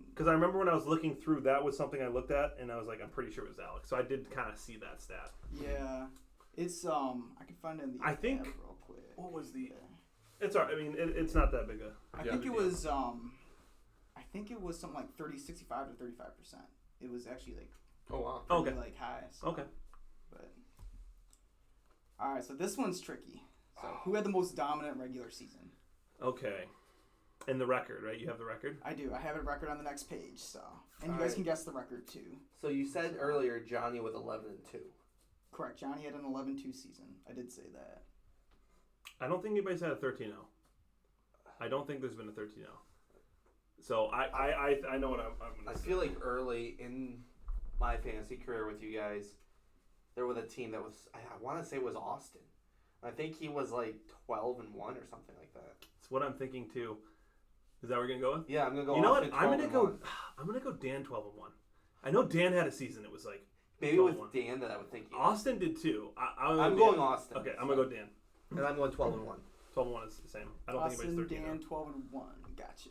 Because I remember when I was looking through, that was something I looked at, and I was like, I'm pretty sure it was Alex. So I did kind of see that stat. Yeah, it's I can find it in the. I think- app real quick. What was the? It's alright. I mean, it's not that big a. I Yeah. think it was I think it was something like 65 to 35%. It was actually like Oh wow. pretty, Okay. like high. So, Okay. But all right, so this one's tricky. So who had the most dominant regular season? Okay. And the record, right? You have the record? I do. I have a record on the next page. So and you All guys right. can guess the record too. So you said earlier Johnny with 11-2. Correct. Johnny had an 11-2 season. I did say that. I don't think anybody's had a 13-0. I don't think there's been a 13-0. So I know what I'm I going to say. feel like early in my fantasy career with you guys, there was a team that was I want to say it was Austin. I think he was like 12-1 or something like that. It's what I'm thinking too. Is that what we're going to go with? Yeah, I'm gonna go. You know what? Austin I'm going to 12-1. go. I'm going to go Dan 12-1. I know Dan had a season. It was like Maybe it was 12-1. Dan that I would think. Austin did too. I'm going Austin. Okay, I'm going to go Dan. And I'm going 12-1. 12-1 is the same. I don't Austin, think anybody's 13-0. Dan, 12-1. Gotcha.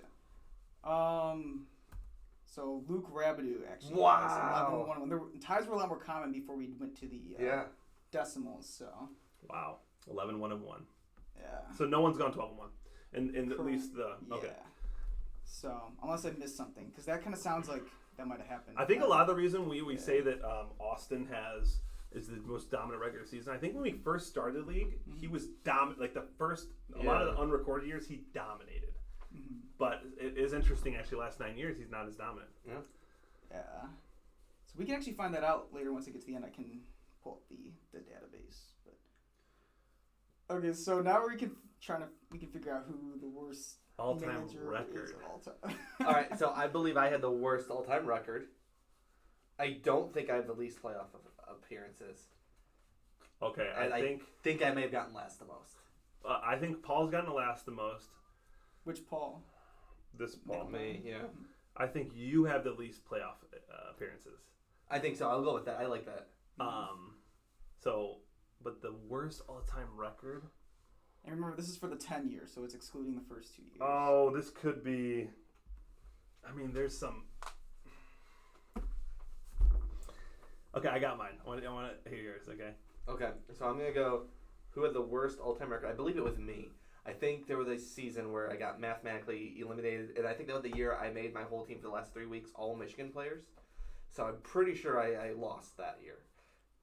So Luke Rabidou actually Wow. has 11-1. The ties were a lot more common before we went to the Yeah. decimals. So Wow. 11-1-1. yeah. So no one's gone 12-1. And at Correct. least the okay. Yeah. So unless I missed something, because that kind of sounds like that might have happened. I think a lot of the reason we Yeah. say that Austin is the most dominant regular season. I think when we first started the league, he was dominant. Like the first, a lot of the unrecorded years, he dominated. Mhm. But it is interesting, actually, last 9 years, he's not as dominant. Yeah. Yeah. So we can actually find that out later once it gets to the end. I can pull up the database. But okay, so now we can figure out who the worst All-time manager record. is of all time. All right, so I believe I had the worst all-time record. I don't think I have the least playoff appearances. Okay, And I think I may have gotten last the most. I think Paul's gotten the last the most. Which Paul? This Paul. Me, yeah. I think you have the least playoff appearances. I think so. I'll go with that. I like that. But the worst all-time record. And remember, this is for the 10 years, so it's excluding the first 2 years. Oh, this could be. I mean, there's some. Okay, I got mine. I want to hear yours. Okay. Okay, so I'm gonna go. Who had the worst all-time record? I believe it was me. I think there was a season where I got mathematically eliminated, and I think that was the year I made my whole team for the last 3 weeks all Michigan players. So I'm pretty sure I lost that year.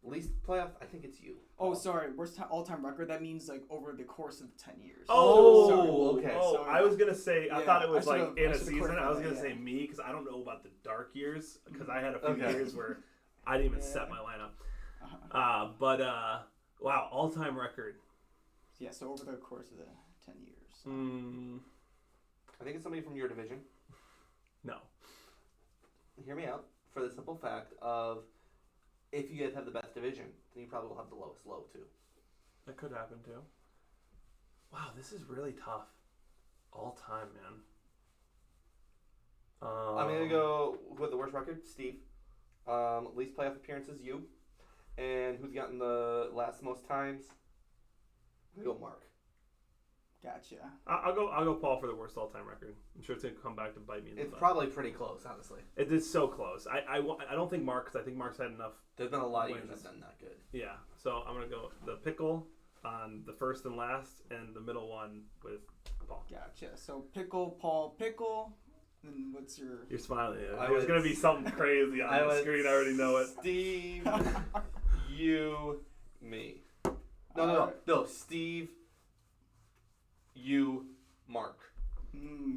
Least playoff, I think it's you. Oh, sorry. Worst all-time record? That means, like, over the course of 10 years. Oh, okay. Oh, Sorry. I was going to say, I Yeah, thought it was, I like, should've- in I a should've season. I was clarified going to that, say me, because I don't know about the dark years, because I had a few Okay. years where I didn't even set my lineup. Wow, all-time record. Yeah, so over the course of the 10 years. I think it's somebody from your division. No. Hear me out. For the simple fact of, if you guys have the best division, then you probably will have the lowest low too. That could happen, too. Wow, this is really tough. All-time, man. I'm gonna go with the worst record, Steve. Least playoff appearances, you. And who's gotten the most times? I'm gonna go Mark. Gotcha. I'll go Paul for the worst all-time record. I'm sure it's going to come back to bite me in the It's butt. probably pretty close, honestly. It is so close. I don't think Mark, because I think Mark's had enough. There's been a lot of years wins. that's done not good. Yeah, so I'm going to go the pickle on the first and last, and the middle one with Paul. Gotcha. So Pickle, Paul, Pickle. Then what's your... You're smiling. I There's would- going to be something crazy on the would screen. I already know it. Steve, you, me. No. Steve, you, Mark.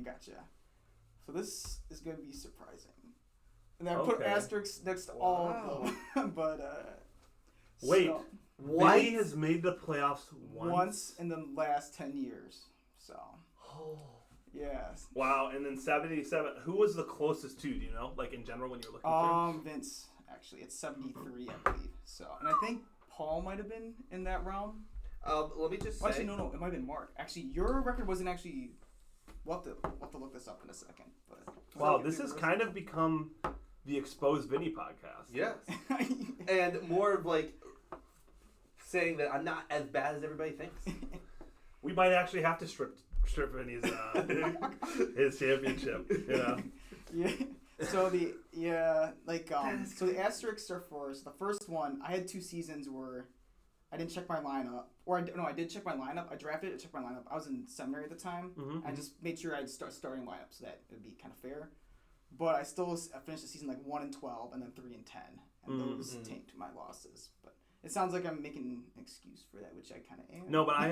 Gotcha. So this is going to be surprising. And then I put Okay. asterisks next to all of them. But, Wait. so, What? Vinny has made the playoffs once in the last 10 years. So, Oh. yes. Wow, and then 77. Who was the closest to, do you know? Like, in general, when you're looking through? Vince, actually. It's 73, I believe. So, and I think Paul might have been in that realm. Let me just say. Well, actually, no. It might have been Mark. Actually, your record wasn't actually... We'll have to look this up in a second. But Wow, this has kind of become the Exposed Vinny podcast. Yes. And more of like saying that I'm not as bad as everybody thinks. We might actually have to strip Vinny's his championship. You know. Yeah. So so the asterisks are for the first one. I had 2 seasons where I didn't check my lineup, I did check my lineup. I drafted it, checked my lineup. I was in seminary at the time. Mm-hmm. I just made sure I'd start starting lineup so that it would be kind of fair. But I still finished the season like 1-12 and then 3-10, and those tanked my losses. But it sounds like I'm making an excuse for that, which I kind of am. No, but I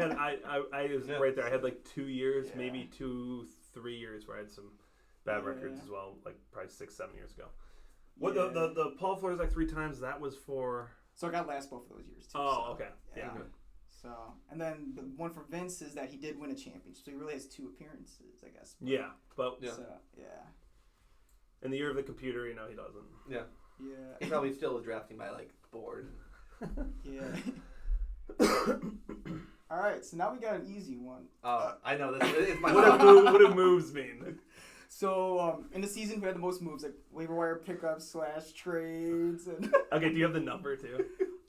was right there. I had like 2 years, Yeah. maybe 2-3 years where I had some bad records as well, like probably 6-7 years ago. What the Paul Flores like 3 times? That was for. So I got last both of those years too. Oh, so, okay. Yeah. So, and then the one for Vince is that he did win a championship. So he really has 2 appearances, I guess. Yeah, but Yeah. So, yeah. in the year of the computer, he doesn't. Yeah. Yeah. He probably still is drafting by like board. Yeah. All right, so now we got an easy one. I know this. It's my What do moves mean? So, in the season, we had the most moves, like waiver wire pickups / trades, and Okay, do you have the number too?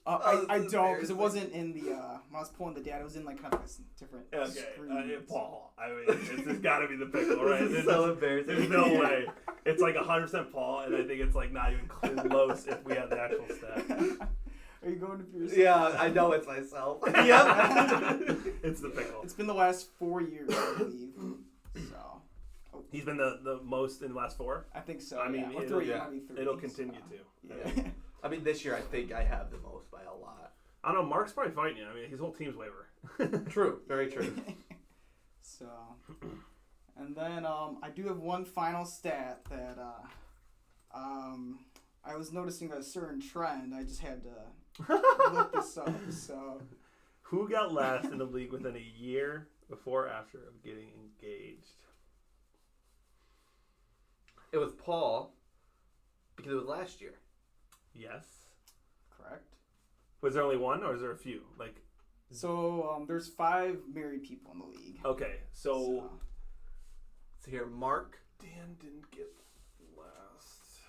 I this is don't, because it embarrassing. wasn't in the when I was pulling the data. It was in like kind of a different screen. Paul. I mean, it's got to be the pickle, right? This is so embarrassing. There's no way. It's like 100% Paul, and I think it's like not even close if we have the actual stat. Are you going to for yourself? Yeah, I know it's myself. Yep. It's the pickle. It's been the last 4 years, I believe. So. He's been the most in the last 4. I think so. I mean, yeah. Or it'll- 3, yeah. might be 3. It'll continue Yeah. I mean, this year I think I have the most by a lot. I don't know. Mark's probably fighting you. I mean, his whole team's waiver. True. Very true. So, and then I do have one final stat that I was noticing a certain trend. I just had to look this up. So, Who got last in the league within a year before or after of getting engaged? It was Paul because it was last year. Yes. correct. Was there only one, or is there a few? Like, So there's 5 married people in the league. okay, so So here, Mark. Dan didn't get last.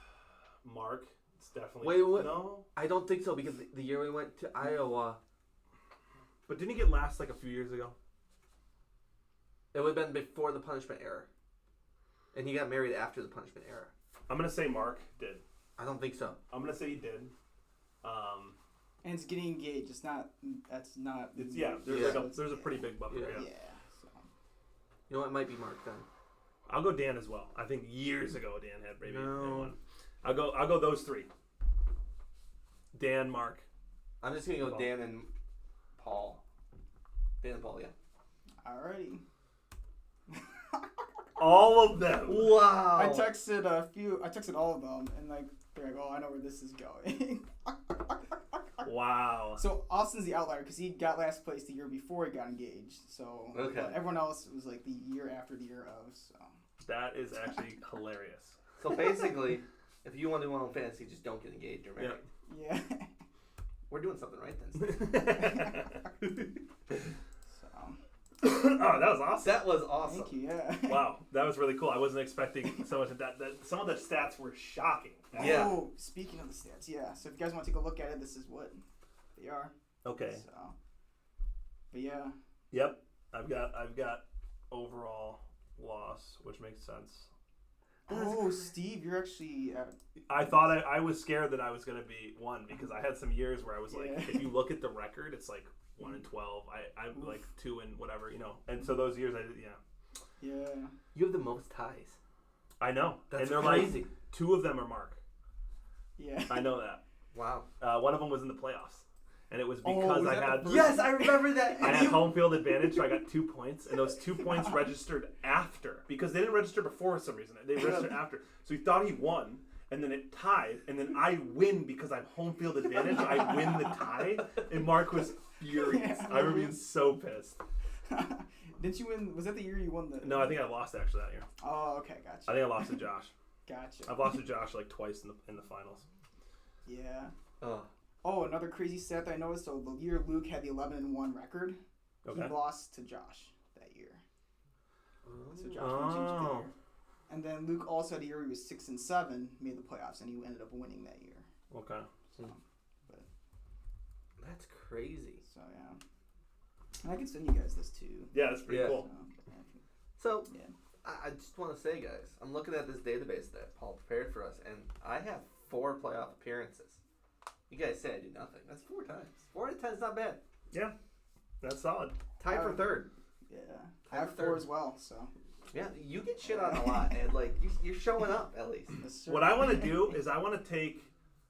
Mark, it's definitely Wait, what? no. I don't think so because the year we went to Iowa, But didn't he get last like a few years ago? it would have been before the punishment era. And he got married after the punishment era. I'm gonna say Mark did. I don't think so. I'm gonna say he did. And it's getting engaged. It's not. That's not. It's There's Yeah. like there's a pretty big buffer. Yeah. Yeah. So. You know what? It might be Mark then. I'll go Dan as well. I think years ago Dan had maybe No. one. I'll go those 3. Dan, Mark. I'm just gonna go Paul. Dan and Paul. Dan and Paul, yeah. Alrighty. All of them. Wow. I texted all of them, and like they're like, "Oh, I know where this is going." Wow. So Austin's the outlier because he got last place the year before he got engaged. So Okay. but everyone else was like the year after the year of. So That is actually hilarious. So basically, if you want to do one on fantasy, just don't get engaged or married. yeah. We're doing something right then. So Oh, that was awesome. That was awesome. thank you. Yeah. Wow, that was really cool. I wasn't expecting so much of that. Some of the stats were shocking. Yeah. Oh, speaking of the stats, yeah. So if you guys want to take a look at it, this is what they are. Okay. So, but yeah. Yep. I've got overall loss, which makes sense. Oh, Steve, you're actually. I thought I was scared that I was going to be 1 because I had some years where I was like, Yeah. if you look at the record, it's like 1 and 12. I'm like 2 and whatever, you know. And so those years, Yeah. You have the most ties. I know. That's and they're crazy. like 2 of them are Mark. Yeah. I know that. Wow. One of them was in the playoffs, and it was Oh, because was I that had the first- Yes, I remember that. I had home field advantage, so I got 2 points, and those 2 points registered after because they didn't register before for some reason. They registered after, so he thought he won, and then it tied, and then I win because I'm home field advantage. I win the tie, and Mark was furious. I remember being so pissed. Didn't you win? Was that the year you won the? No, I think I lost actually that year. Oh, okay, gotcha. I think I lost to Josh. Gotcha. I've lost to Josh like twice in the finals. Yeah. Oh. Oh, another crazy stat that I noticed. So the year Luke had the 11-1 record, Okay. he lost to Josh that year. So Josh Oh. won championship year. And then Luke also had a year he was 6-7, made the playoffs, and he ended up winning that year. Okay. So, That's crazy. so yeah. And I can send you guys this too. Yeah, that's pretty Yeah. cool. So, Yeah. I just want to say, guys, I'm looking at this database that Paul prepared for us, and I have 4 playoff appearances. You guys say I did nothing. That's 4 times. 4 out of 10 is not bad. Yeah, that's solid. Tied for 3rd. Yeah. I I'm have 4 third. as well. So. Yeah, you get shit on a lot, and like you're showing up at least. Yes, sir. What I want to do is I want to take,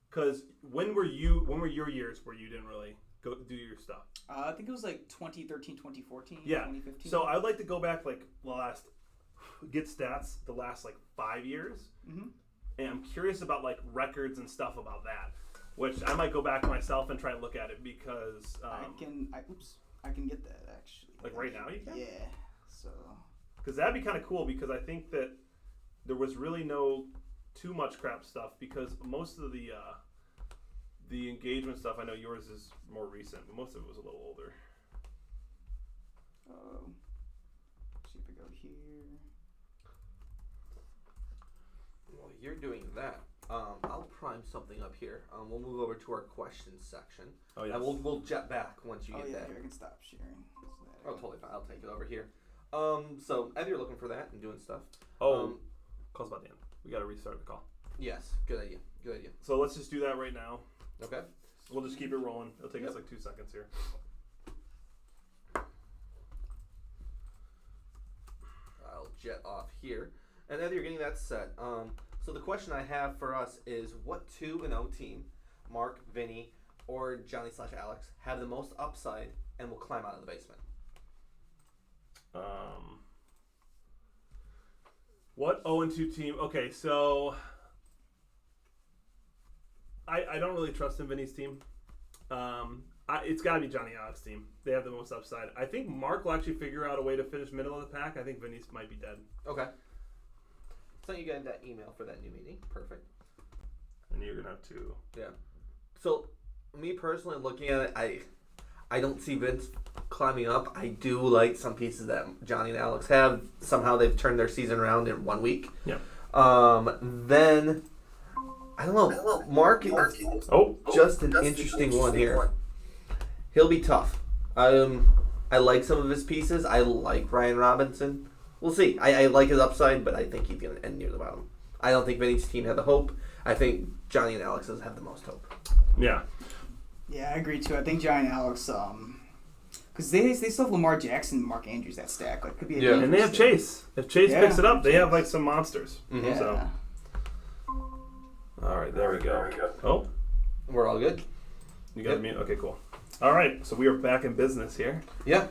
because when were your years where you didn't really go do your stuff? I think it was like 2013, 2014, Yeah. 2015. So I'd like to go back like get stats the last like 5 years, Mhm. and I'm curious about like records and stuff about that, which I might go back myself and try and look at it because I can get that actually. like right now you can. Yeah. So. Because that'd be kind of cool because I think that there was really no too much crap stuff because most of the engagement stuff, I know yours is more recent, but most of it was a little older. See if I go here. Well, you're doing that. I'll prime something up here. We'll move over to our questions section. Oh yeah. And we'll jet back once you Oh get yeah, that. here I can stop sharing. So Oh, totally fine. I'll take it over here. So as you're looking for that and doing stuff. Call's about the end. We got to restart the call. Yes, good idea. Good idea. So let's just do that right now. Okay. We'll just keep it rolling. It'll take us Yep. like 2 seconds here. I'll jet off here. And as you're getting that set, so the question I have for us is what 2-0 team, Mark, Vinny, or Johnny/Alex, have the most upside and will climb out of the basement? What 0-2 team? Okay, so I don't really trust in Vinny's team. It's got to be Johnny Alex's team. They have the most upside. I think Mark will actually figure out a way to finish middle of the pack. I think Vinny's might be dead. Okay. So you got that email for that new meeting. Perfect. And you're gonna have to. Yeah. So, me personally, looking at it, I don't see Vince climbing up. I do like some pieces that Johnny and Alex have. Somehow they've turned their season around in 1 week. Yeah. Then I don't know. Mark is just an interesting one here. He'll be tough. I like some of his pieces. I like Brian Robinson. We'll see. I like his upside, but I think he's going to end near the bottom. I don't think Vinny's team had the hope. I think Johnny and Alex's have the most hope. Yeah. Yeah, I agree too. I think Johnny and Alex, because they still have Lamar Jackson and Mark Andrews, that stack. Like, could be a And they have Chase. If Chase picks it up, they have like some monsters. Mm-hmm. Yeah. So. All right, there we go. Oh, We're all good? you got me? Okay, cool. All right, so we are back in business here. Yeah.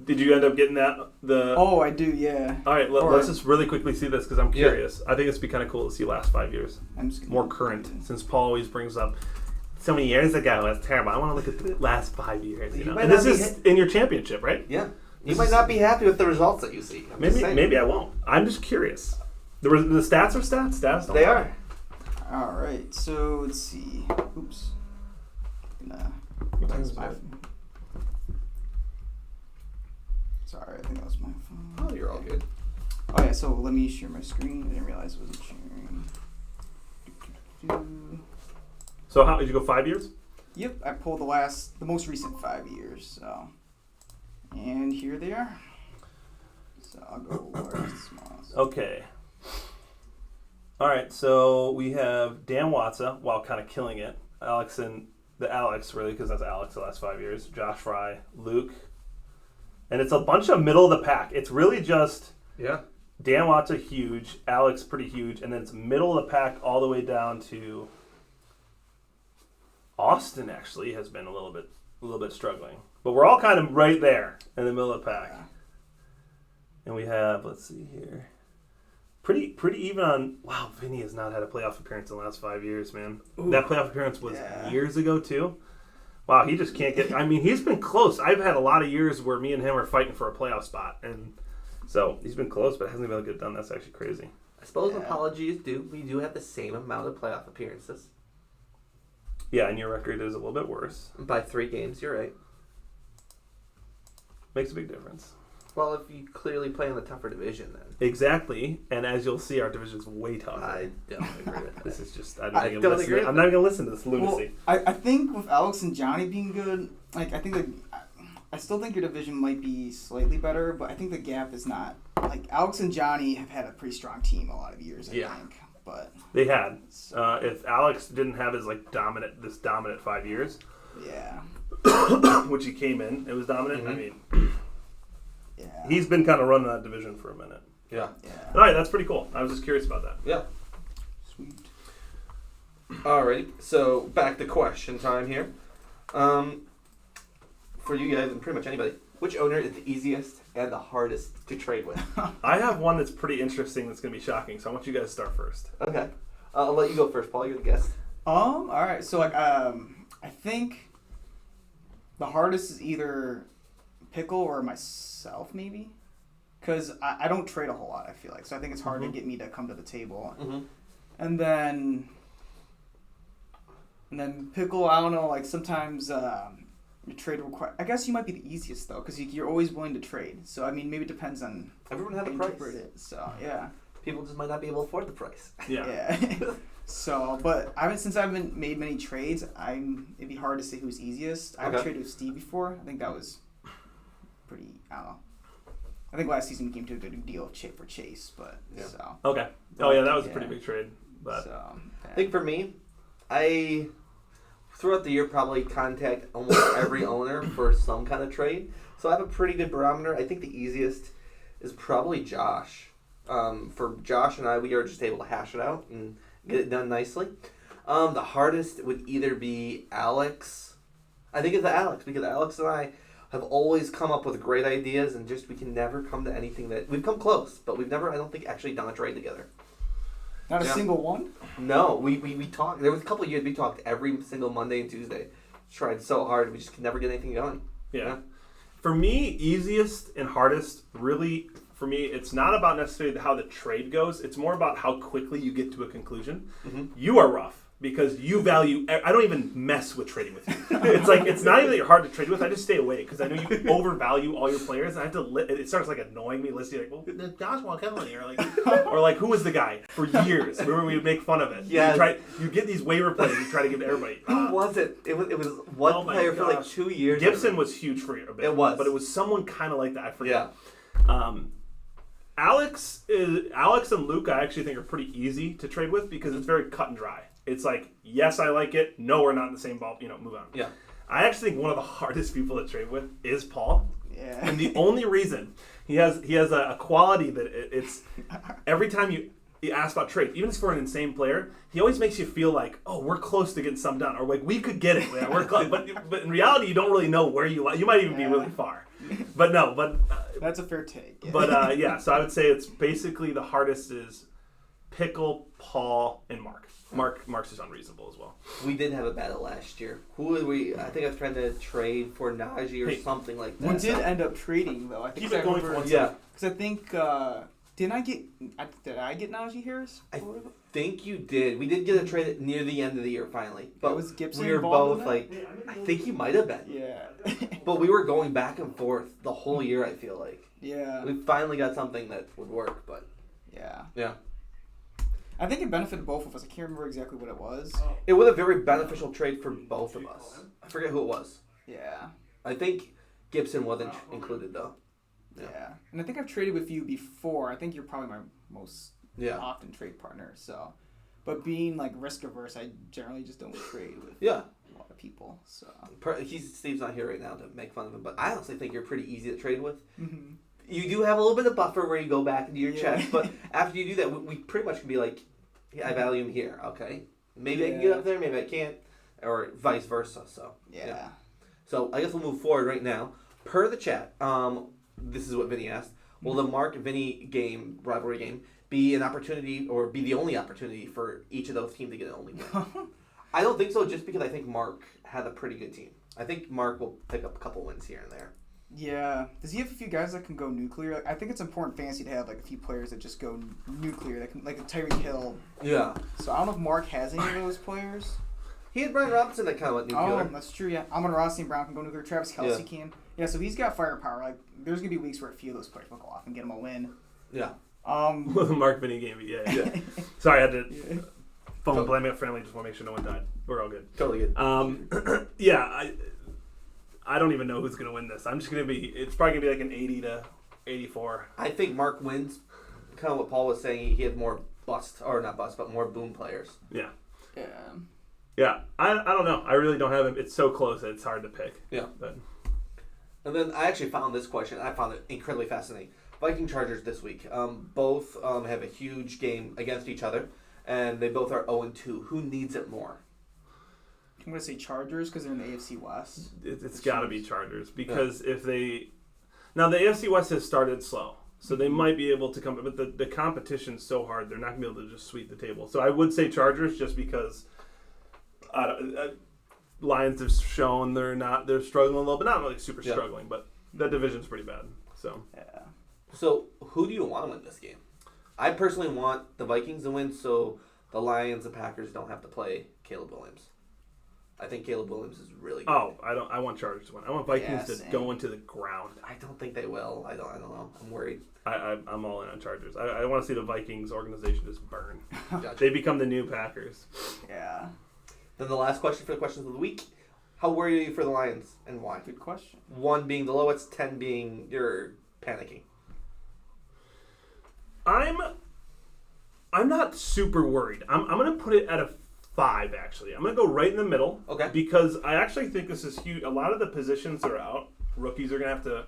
Did you end up getting that? Oh, I do, yeah. All right, let's just really quickly see this because I'm curious. I think it's be kind of cool to see last 5 years. I'm just gonna More current, since Paul always brings up so many years ago. That's terrible. I want to look at the last 5 years. You know? might And this not be is in your championship, right? Yeah. You might not be happy with the results that you see. Maybe I won't. I'm just curious. The stats are stats. Stats don't They matter. are. All right, so let's see. Oops. What time is That's my. it? Sorry, I think that was my phone. Oh, you're all good. Oh yeah, so let me share my screen. I didn't realize it wasn't sharing. So how did you go 5 years? Yep, I pulled the most recent 5 years. So, and here they are. So I'll go largest to smallest. Okay. All right, so we have Dan Watsa, while kind of killing it. Alex, really, because that's Alex the last 5 years. Josh Fry, Luke. And it's a bunch of middle of the pack. It's really just Dan Watsa, huge. Alex, pretty huge. And then it's middle of the pack all the way down to Austin, actually, has been a little bit struggling. But we're all kind of right there in the middle of the pack. Yeah. And we have, let's see here. Pretty even on. Wow, Vinny has not had a playoff appearance in the last 5 years, man. Ooh. That playoff appearance was years ago too. Wow, he just can't get. I mean, he's been close. I've had a lot of years where me and him are fighting for a playoff spot, and so he's been close, but hasn't been able to get it done. That's actually crazy. I suppose apologies due. We do have the same amount of playoff appearances. Yeah, and your record is a little bit worse. By 3 games, you're right. Makes a big difference. Well, if you clearly play in the tougher division, then. Exactly, and as you'll see, our division's way tougher. I don't agree with that. This is just. I don't agree with I'm not even gonna listen to this lunacy. Well, I think with Alex and Johnny being good, like I think that I still think your division might be slightly better, but I think the gap is not. Like Alex and Johnny have had a pretty strong team a lot of years, I think. But They had. If Alex didn't have his dominant 5 years, which he came in, it was dominant. Mm-hmm. I mean, yeah, he's been kind of running that division for a minute. Yeah. All right, that's pretty cool. I was just curious about that. Yeah. sweet. Alrighty, so back to question time here. For you guys and pretty much anybody, which owner is the easiest and the hardest to trade with? I have one that's pretty interesting that's going to be shocking, so I want you guys to start first. Okay. I'll let you go first, Paul. You're the guest. All right. So I think the hardest is either Pickle or myself, maybe, because I don't trade a whole lot. I feel like, so I think it's hard to get me to come to the table. Mm-hmm. And then Pickle, I don't know. Like sometimes your trade require. I guess you might be the easiest though, because you're always willing to trade. So I mean, maybe it depends on Everyone how has a you price. interpret it. So yeah. People just might not be able to afford the price. Yeah. Yeah. So, but since I haven't made many trades, it'd be hard to say who's easiest. I haven't traded with Steve before. I think that was pretty. I don't know. I think last season we came to a good deal for Chase, but so. Okay. Oh yeah, that was a pretty big trade. But So, I think for me, I throughout the year probably contact almost every owner for some kind of trade. So I have a pretty good barometer. I think the easiest is probably Josh. For Josh and I, we are just able to hash it out and get it done nicely. The hardest would either be Alex. I think it's Alex, because Alex and I have always come up with great ideas, and just we can never come to anything that we've come close, but we've never, I don't think, actually done a trade together. Not a Yeah. single one? No, we talked. There was a couple of years we talked every single Monday and Tuesday. Tried so hard, we just could never get anything going. Yeah. For me, easiest and hardest, really, for me, it's not about necessarily how the trade goes. It's more about how quickly you get to a conclusion. Mm-hmm. You are rough because you value. I don't even mess with trading with you. It's like it's not even that you're hard to trade with. I just stay away because I know you overvalue all your players, and I have to. It starts like annoying me listening. Like, well, Joshua Kelly, or like, or like, who was the guy for years? Remember, we would make fun of it. Yeah. You get these waiver players. You try to give to everybody. Who was it? It was one Oh my player for like gosh. 2 years. Gibson was huge for a bit. It was. But it was someone kind of like that. I forget. Yeah. Alex and Luke, I actually think are pretty easy to trade with because it's very cut and dry. It's like, yes, I like it. No, we're not in the same ball. Move on. Yeah. I actually think one of the hardest people to trade with is Paul. Yeah. And the only reason he has a quality that it's every time you ask about trade, even if it's for an insane player, he always makes you feel like, oh, we're close to getting something done, or like we could get it. Yeah, we're close. But in reality, you don't really know where you might even be really far. But no, That's a fair take. Yeah. But yeah, so I would say it's basically the hardest is Pickle, Paul, and Mark. Mark's is unreasonable as well. We did have a battle last year. Who did we? I think I was trying to trade for Najee or something like that. we did end up trading though. I think Keep it going for one second. Yeah. Because I think did I get Najee Harris? I think you did. We did get a trade near the end of the year finally. But was Gibson we were involved both in like, I think he might have been. Yeah. But we were going back and forth the whole year, I feel like. Yeah. We finally got something that would work, but Yeah. yeah. I think it benefited both of us. I can't remember exactly what it was. It was a very beneficial trade for both of us. I forget who it was. Yeah. I think Gibson wasn't included though. Yeah. And I think I've traded with you before. I think you're probably my most Yeah. often trade partner. So, but being like risk averse, I generally just don't trade with Yeah. a lot of people. So. Steve's not here right now to make fun of him, but I honestly think you're pretty easy to trade with. Mm-hmm. You do have a little bit of buffer where you go back into your Yeah. chest, but after you do that, we pretty much can be like, yeah, I value him here. Okay, maybe I can get up there, maybe I can't, or vice versa. So Yeah. So I guess we'll move forward right now. Per the chat, this is what Vinny asked. Will the Mark Vinny rivalry game be an opportunity, or be the only opportunity for each of those teams to get an only win? I don't think so, just because I think Mark had a pretty good team. I think Mark will pick up a couple wins here and there. Yeah. Does he have a few guys that can go nuclear? Like, I think it's important fantasy to have like a few players that just go nuclear. That can, like a Tyreek Hill. Yeah. So I don't know if Mark has any of those players. He had Brian Robinson that kind of went nuclear. Oh, that's true. Yeah, Amon-Ra St. Brown can go nuclear. Travis Kelce can. Yeah, so he's got firepower. Like, there's gonna be weeks where a few of those players will go off and get him a win. Yeah. The Mark Vinny game. Yeah. Sorry, I had to phone blame it friendly. Just want to make sure no one died. We're all good. Totally good. Yeah, I don't even know who's gonna win this. I'm just gonna be. It's probably gonna be like an 80 to 84. I think Mark wins. Kind of what Paul was saying. He had more not bust, but more boom players. Yeah. Yeah. Yeah. I don't know. I really don't have him. It's so close that it's hard to pick. Yeah. But And then I actually found this question. I found it incredibly fascinating. Viking Chargers this week. Both have a huge game against each other, and they both are 0-2. Who needs it more? I'm gonna say Chargers because they're in the AFC West. it's got to be Chargers because if they now the AFC West has started slow, so they might be able to come. But the competition's so hard, they're not gonna be able to just sweep the table. So I would say Chargers just because Lions have shown they're struggling a little, but not really super struggling. But that division's pretty bad. So Yeah. So who do you want to win this game? I personally want the Vikings to win, so the Lions and Packers don't have to play Caleb Williams. I think Caleb Williams is really good. Oh, I want Chargers to win. I want Vikings to same. go into the ground. I don't think they will. I don't know. I'm worried. I'm all in on Chargers. I want to see the Vikings organization just burn. Gotcha. They become the new Packers. Yeah. Then the last question for the questions of the week. How worried are you for the Lions and why? Good question. 1 being the lowest, 10 being you're panicking. I'm not super worried. I'm going to put it at a 5, actually. I'm going to go right in the middle. Okay. Because I actually think this is huge. A lot of the positions that are out, rookies are going to have to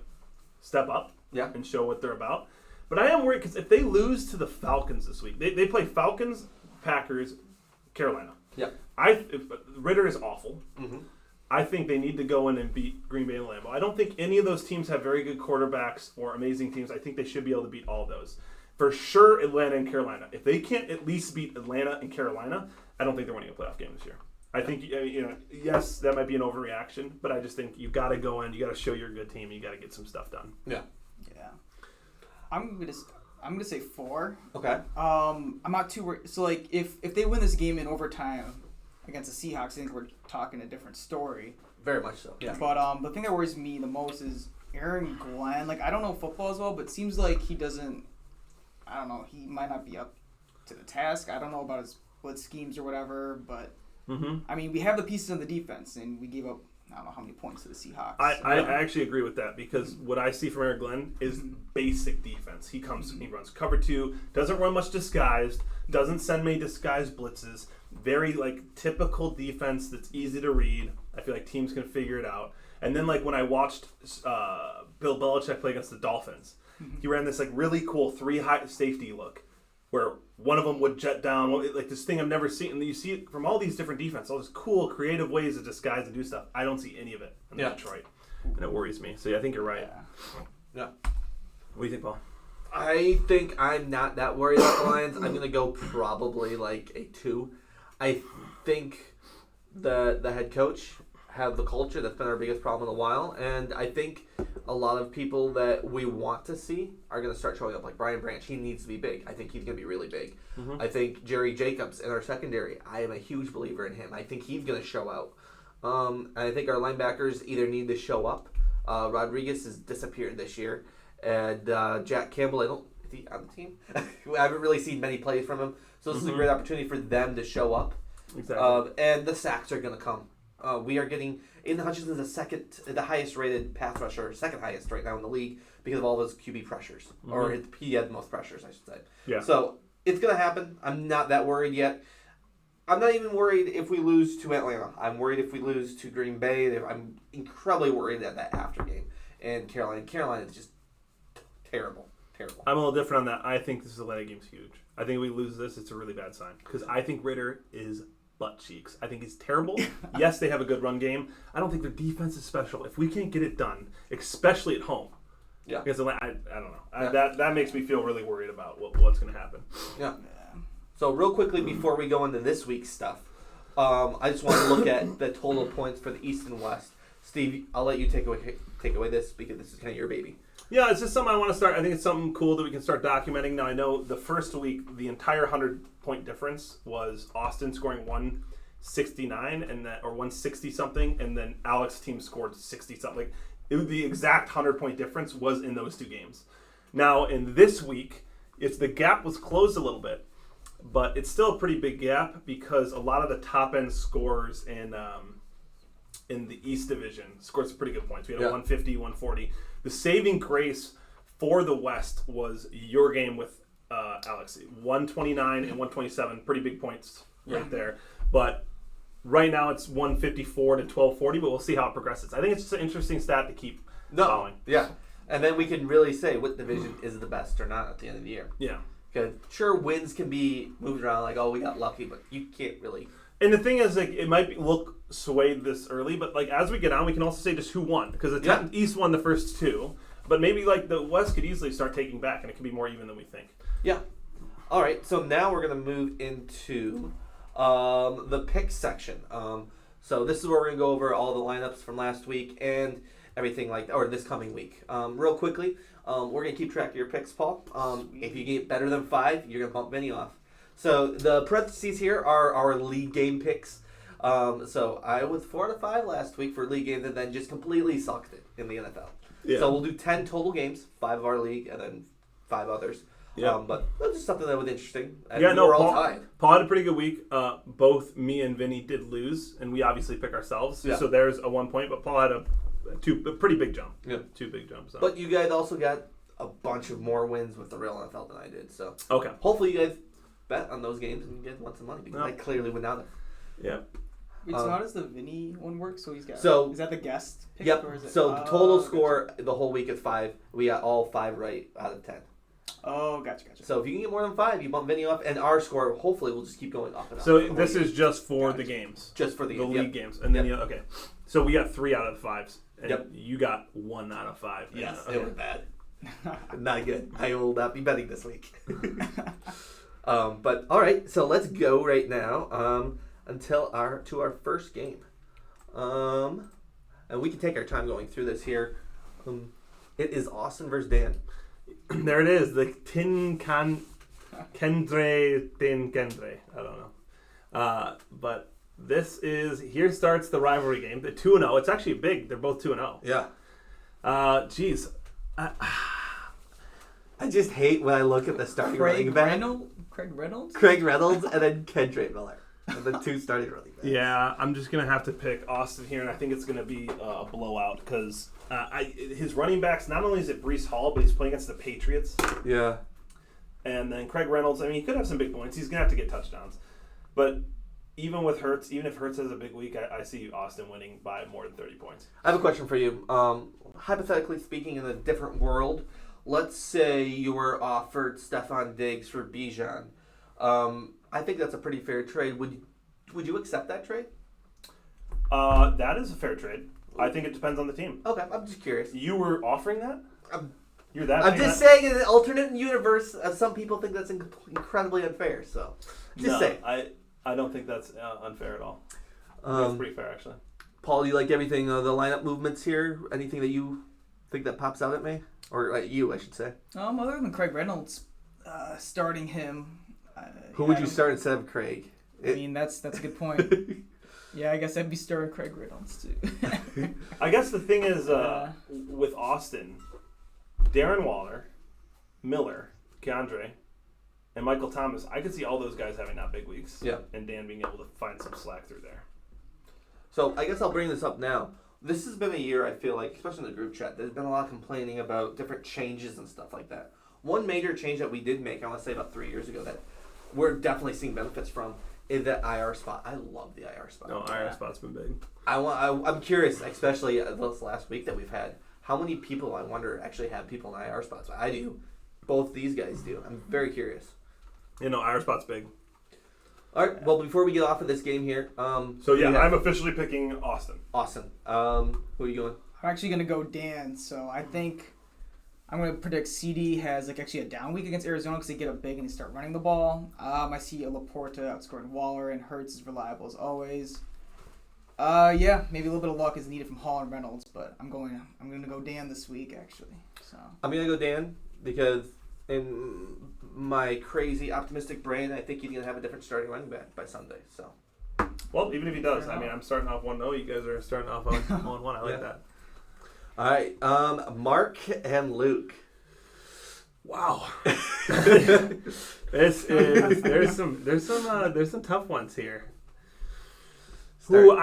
step up and show what they're about. But I am worried because if they lose to the Falcons this week, they play Falcons, Packers, Carolina. Yeah. Ritter is awful. Mm-hmm. I think they need to go in and beat Green Bay and Lambeau. I don't think any of those teams have very good quarterbacks or amazing teams. I think they should be able to beat all of those. for sure Atlanta and Carolina. If they can't at least beat Atlanta and Carolina, I don't think they're winning a playoff game this year. I think, yes, that might be an overreaction, but I just think you got to go in, you got to show you're a good team, and you got to get some stuff done. Yeah. I'm gonna say 4. Okay. I'm not too worried. So like if they win this game in overtime against the Seahawks, I think we're talking a different story. Very much so. Yeah. But the thing that worries me the most is Aaron Glenn. Like I don't know football as well, but it seems like he doesn't. I don't know. He might not be up to the task. I don't know about his blitz schemes or whatever, but I mean we have the pieces on the defense, and we gave up. I don't know how many points to the Seahawks. I actually agree with that because what I see from Aaron Glenn is basic defense. He comes, he runs cover 2, doesn't run much disguised, doesn't send many disguised blitzes. Very like typical defense that's easy to read. I feel like teams can figure it out. And then like when I watched Bill Belichick play against the Dolphins, he ran this like really cool 3 high safety look where one of them would jet down, like this thing I've never seen. And you see it from all these different defenses, all these cool, creative ways to disguise and do stuff. I don't see any of it in Detroit, and it worries me. So yeah, I think you're right. Yeah. What do you think, Paul? I think I'm not that worried about the Lions. I'm gonna go probably like a 2. I think the head coach have the culture that's been our biggest problem in a while, and I think a lot of people that we want to see are going to start showing up. Like Brian Branch, he needs to be big. I think he's going to be really big. I think Jerry Jacobs in our secondary, I am a huge believer in him. I think he's going to show out. And I think our linebackers either need to show up. Rodriguez has disappeared this year, and Jack Campbell, is he on the team? I haven't really seen many plays from him, so this is a great opportunity for them to show up. Exactly. And the sacks are going to come. We are getting Aiden Hutchinson's the highest rated pass rusher, second highest right now in the league because of all those QB pressures, or he had the most pressures, I should say. Yeah. So it's gonna happen. I'm not that worried yet. I'm not even worried if we lose to Atlanta. I'm worried if we lose to Green Bay. I'm incredibly worried at that after game. And Carolina is just terrible. I'm a little different on that. I think this Atlanta game's huge. I think if we lose this, it's a really bad sign because I think Ritter is butt cheeks. I think he's terrible. Yes, they have a good run game. I don't think their defense is special. If we can't get it done, especially at home, because I don't know. That makes me feel really worried about what's going to happen. Yeah. So real quickly before we go into this week's stuff, I just want to look at the total points for the East and West. Steve, I'll let you take away this because this is kind of your baby. Yeah, it's just something I want to start. I think it's something cool that we can start documenting. Now, I know the first week, the entire 100-point difference was Austin scoring 169 or 160 something, and then Alex's team scored 60 something. Like, it was the exact 100-point difference was in those 2 games. Now, in this week, the gap was closed a little bit, but it's still a pretty big gap because a lot of the top-end scorers in the East Division scored some pretty good points. We had a 150, 140. The saving grace for the West was your game with Alex. 129 and 127, pretty big points right there. But right now it's 154 to 1240, but we'll see how it progresses. I think it's just an interesting stat to keep following. Yeah. And then we can really say what division is the best or not at the end of the year. Yeah. Because sure, wins can be moved around like, oh, we got lucky, but you can't really. And the thing is, like, it might look swayed this early, but like as we get on, we can also say just who won because the East won the first 2, but maybe like the West could easily start taking back, and it could be more even than we think. Yeah. All right. So now we're gonna move into the pick section. So this is where we're gonna go over all the lineups from last week and everything or this coming week. Real quickly, we're gonna keep track of your picks, Paul. If you get better than 5, you're gonna bump Vinny off. So the parentheses here are our league game picks. So I was 4 out of 5 last week for league games and then just completely sucked it in the NFL. Yeah. So we'll do 10 total games, 5 of our league and then 5 others. Yeah. But that was just something that was interesting. And we're all tied. Paul had a pretty good week. Both me and Vinny did lose, and we obviously pick ourselves. Yeah. So there's a 1 point, but Paul had a pretty big jump. Yeah. 2 big jumps. So. But you guys also got a bunch of more wins with the real NFL than I did. So okay. Hopefully you guys bet on those games and you guys want some money because I clearly went out there. Yeah. Wait, so how does the Vinny one work? So he's got. So is that the guest pick? Yep. Or is it, so the total score the whole week is 5. We got all 5 right out of 10. Oh, gotcha. So if you can get more than 5, you bump Vinny off, and our score hopefully will just keep going up and up. So this is just for the games. Just for the league games, and then okay. So we got 3 out of 5s, and you got 1 out of 5. Yes, it was bad. Not good. I will not be betting this week. But all right, so let's go right now to our first game. And we can take our time going through this here. It is Austin versus Dan. There it is. The Kendre. I don't know. But here starts the rivalry game. The 2-0. It's actually big. They're both 2-0. Yeah. Geez. I just hate when I look at the starting running back. Craig Reynolds? Craig Reynolds and then Kendra Miller. And the two starting running backs. Yeah, I'm just going to have to pick Austin here, and I think it's going to be a blowout because his running backs, not only is it Breece Hall, but he's playing against the Patriots. Yeah. And then Craig Reynolds, I mean, he could have some big points. He's going to have to get touchdowns. But even with Hurts, even if Hurts has a big week, I see Austin winning by more than 30 points. I have a question for you. Hypothetically speaking, in a different world, let's say you were offered Stephon Diggs for Bijan. I think that's a pretty fair trade. Would you accept that trade? That is a fair trade. I think it depends on the team. Okay, I'm just curious. You were offering that? I'm just saying, in an alternate universe, some people think that's incredibly unfair. So, just say. I don't think that's unfair at all. That's pretty fair, actually. Paul, you like everything, the lineup movements here? Anything that you think that pops out at me? Or at you, I should say. Other than Craig Reynolds, starting him. Who would you start instead of Craig? I mean, that's a good point. Yeah, I guess I'd be starting Craig Reynolds, too. I guess the thing is, with Austin, Darren Waller, Miller, Keandre, and Michael Thomas, I could see all those guys having not big weeks. Yeah. And Dan being able to find some slack through there. So I guess I'll bring this up now. This has been a year, I feel like, especially in the group chat, there's been a lot of complaining about different changes and stuff like that. One major change that we did make, I want to say about 3 years ago, that we're definitely seeing benefits from, is that IR spot. I love the IR spot. No, IR spot's been big. I'm curious, especially this last week that we've had, how many people, I wonder, actually have people in IR spots. I do. Both these guys do. I'm very curious. IR spot's big. All right. Well, before we get off of this game here, I'm officially picking Austin. Austin. Who are you going? I'm actually gonna go Dan. So I think I'm gonna predict CD has actually a down week against Arizona because they get up big and they start running the ball. I see Laporta outscoring Waller, and Hurts is reliable as always. Yeah, maybe a little bit of luck is needed from Hall and Reynolds, but I'm gonna go Dan this week actually. So I'm gonna go Dan because in my crazy optimistic brain, I think he's gonna have a different starting running back by Sunday. So, well, even if he does, I mean, I'm starting off 1-0. You guys are starting off on 1-1. I like that. All right, Mark and Luke. Wow. There's some tough ones here. What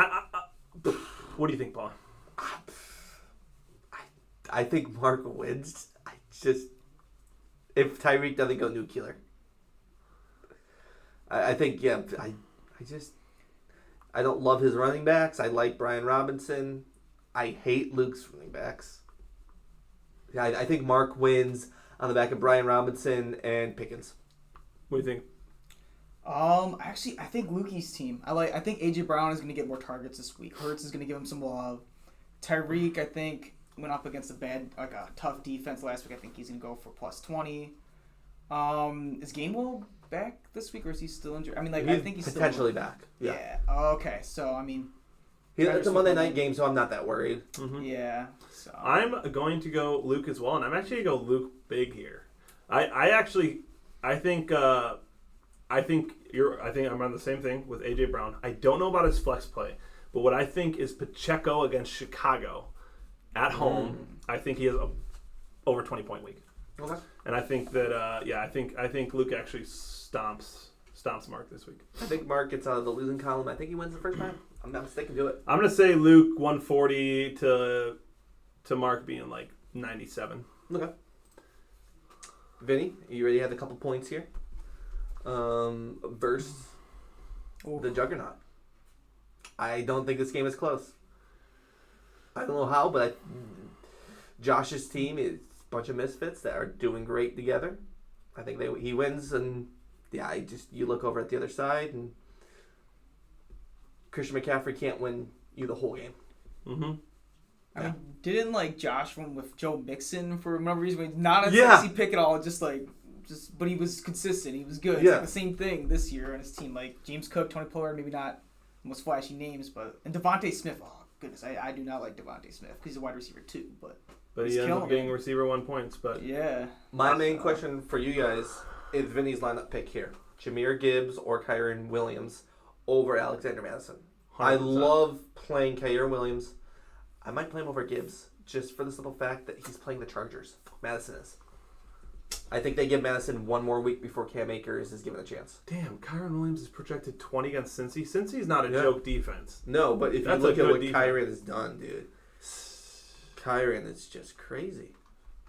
do you think, Paul? I think Mark wins. If Tyreek doesn't go nuclear. I think, yeah, I don't love his running backs. I like Brian Robinson. I hate Luke's running backs. Yeah, I think Mark wins on the back of Brian Robinson and Pickens. What do you think? Actually, I think Lukey's team. I think AJ Brown is going to get more targets this week. Hurts is going to give him some love. Tyreek, I think, went up against a tough defense last week. I think he's going to go for plus 20. Is Gainwell back this week, or is he still injured? I mean, I think he's potentially back. Yeah. Okay. So, I mean, it's a Monday night game, so I'm not that worried. Mm-hmm. Yeah. So I'm going to go Luke as well, and I'm actually going to go Luke big here. I think I'm on the same thing with AJ Brown. I don't know about his flex play, but what I think is Pacheco against Chicago at home. I think he has a over 20-point week. Okay. And I think that I think Luke actually stomps Mark this week. I think Mark gets out of the losing column. I think he wins the first time. I'm not sticking to it. I'm gonna say Luke 140 to Mark being like 97. Okay. Vinny, you already had a couple points here. Versus the Juggernaut. I don't think this game is close. I don't know how, but Josh's team is a bunch of misfits that are doing great together. I think he wins, and yeah, you look over at the other side, and Christian McCaffrey can't win you the whole game. Mm-hmm. I mean, didn't like Josh run with Joe Mixon for whatever reason? Not a Yeah. sexy pick at all. But he was consistent. He was good. It's Yeah. like the same thing this year on his team. Like James Cook, Tony Pollard, maybe not most flashy names, and Devontae Smith. Oh goodness, I do not like Devontae Smith because he's a wide receiver too. But he ends up getting receiver 1 points. But yeah. My main question for you guys is Vinny's lineup pick here: Jahmyr Gibbs or Kyren Williams over Alexander Madison. 100%. I love playing Kyren Williams. I might play him over Gibbs just for the simple fact that he's playing the Chargers. Madison is. I think they give Madison one more week before Cam Akers is given a chance. Damn, Kyren Williams is projected 20 against Cincy. Cincy's not a joke defense. No, but if That's you look a at good what defense. Kyren has done, dude. Kyren is just crazy.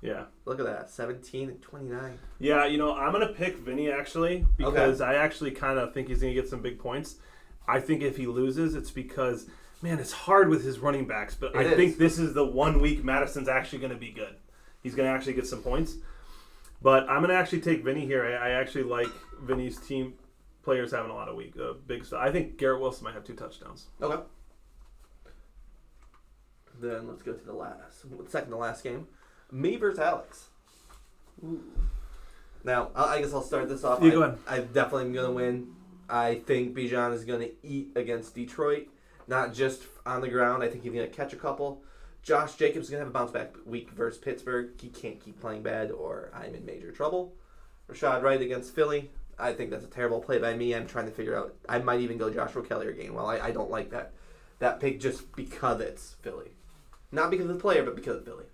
Yeah. Look at that, 17 and 29. Yeah, I'm going to pick Vinny, actually, because I actually kind of think he's going to get some big points. I think if he loses, it's because, man, it's hard with his running backs, but I think this is the 1 week Madison's actually going to be good. He's going to actually get some points. But I'm going to actually take Vinny here. I actually like Vinny's team players having a lot of big stuff. I think Garrett Wilson might have 2 touchdowns. Okay. Then let's go to the second to last game. Me versus Alex. Ooh. Now, I guess I'll start this off. Yeah, go ahead. I definitely am going to win. I think Bijan is going to eat against Detroit. Not just on the ground. I think he's going to catch a couple. Josh Jacobs is going to have a bounce-back week versus Pittsburgh. He can't keep playing bad or I'm in major trouble. Rashad Wright against Philly. I think that's a terrible play by me. I'm trying to figure out. I might even go Joshua Kelly or Gainwell. I don't like that pick just because it's Philly. Not because of the player, but because of Philly.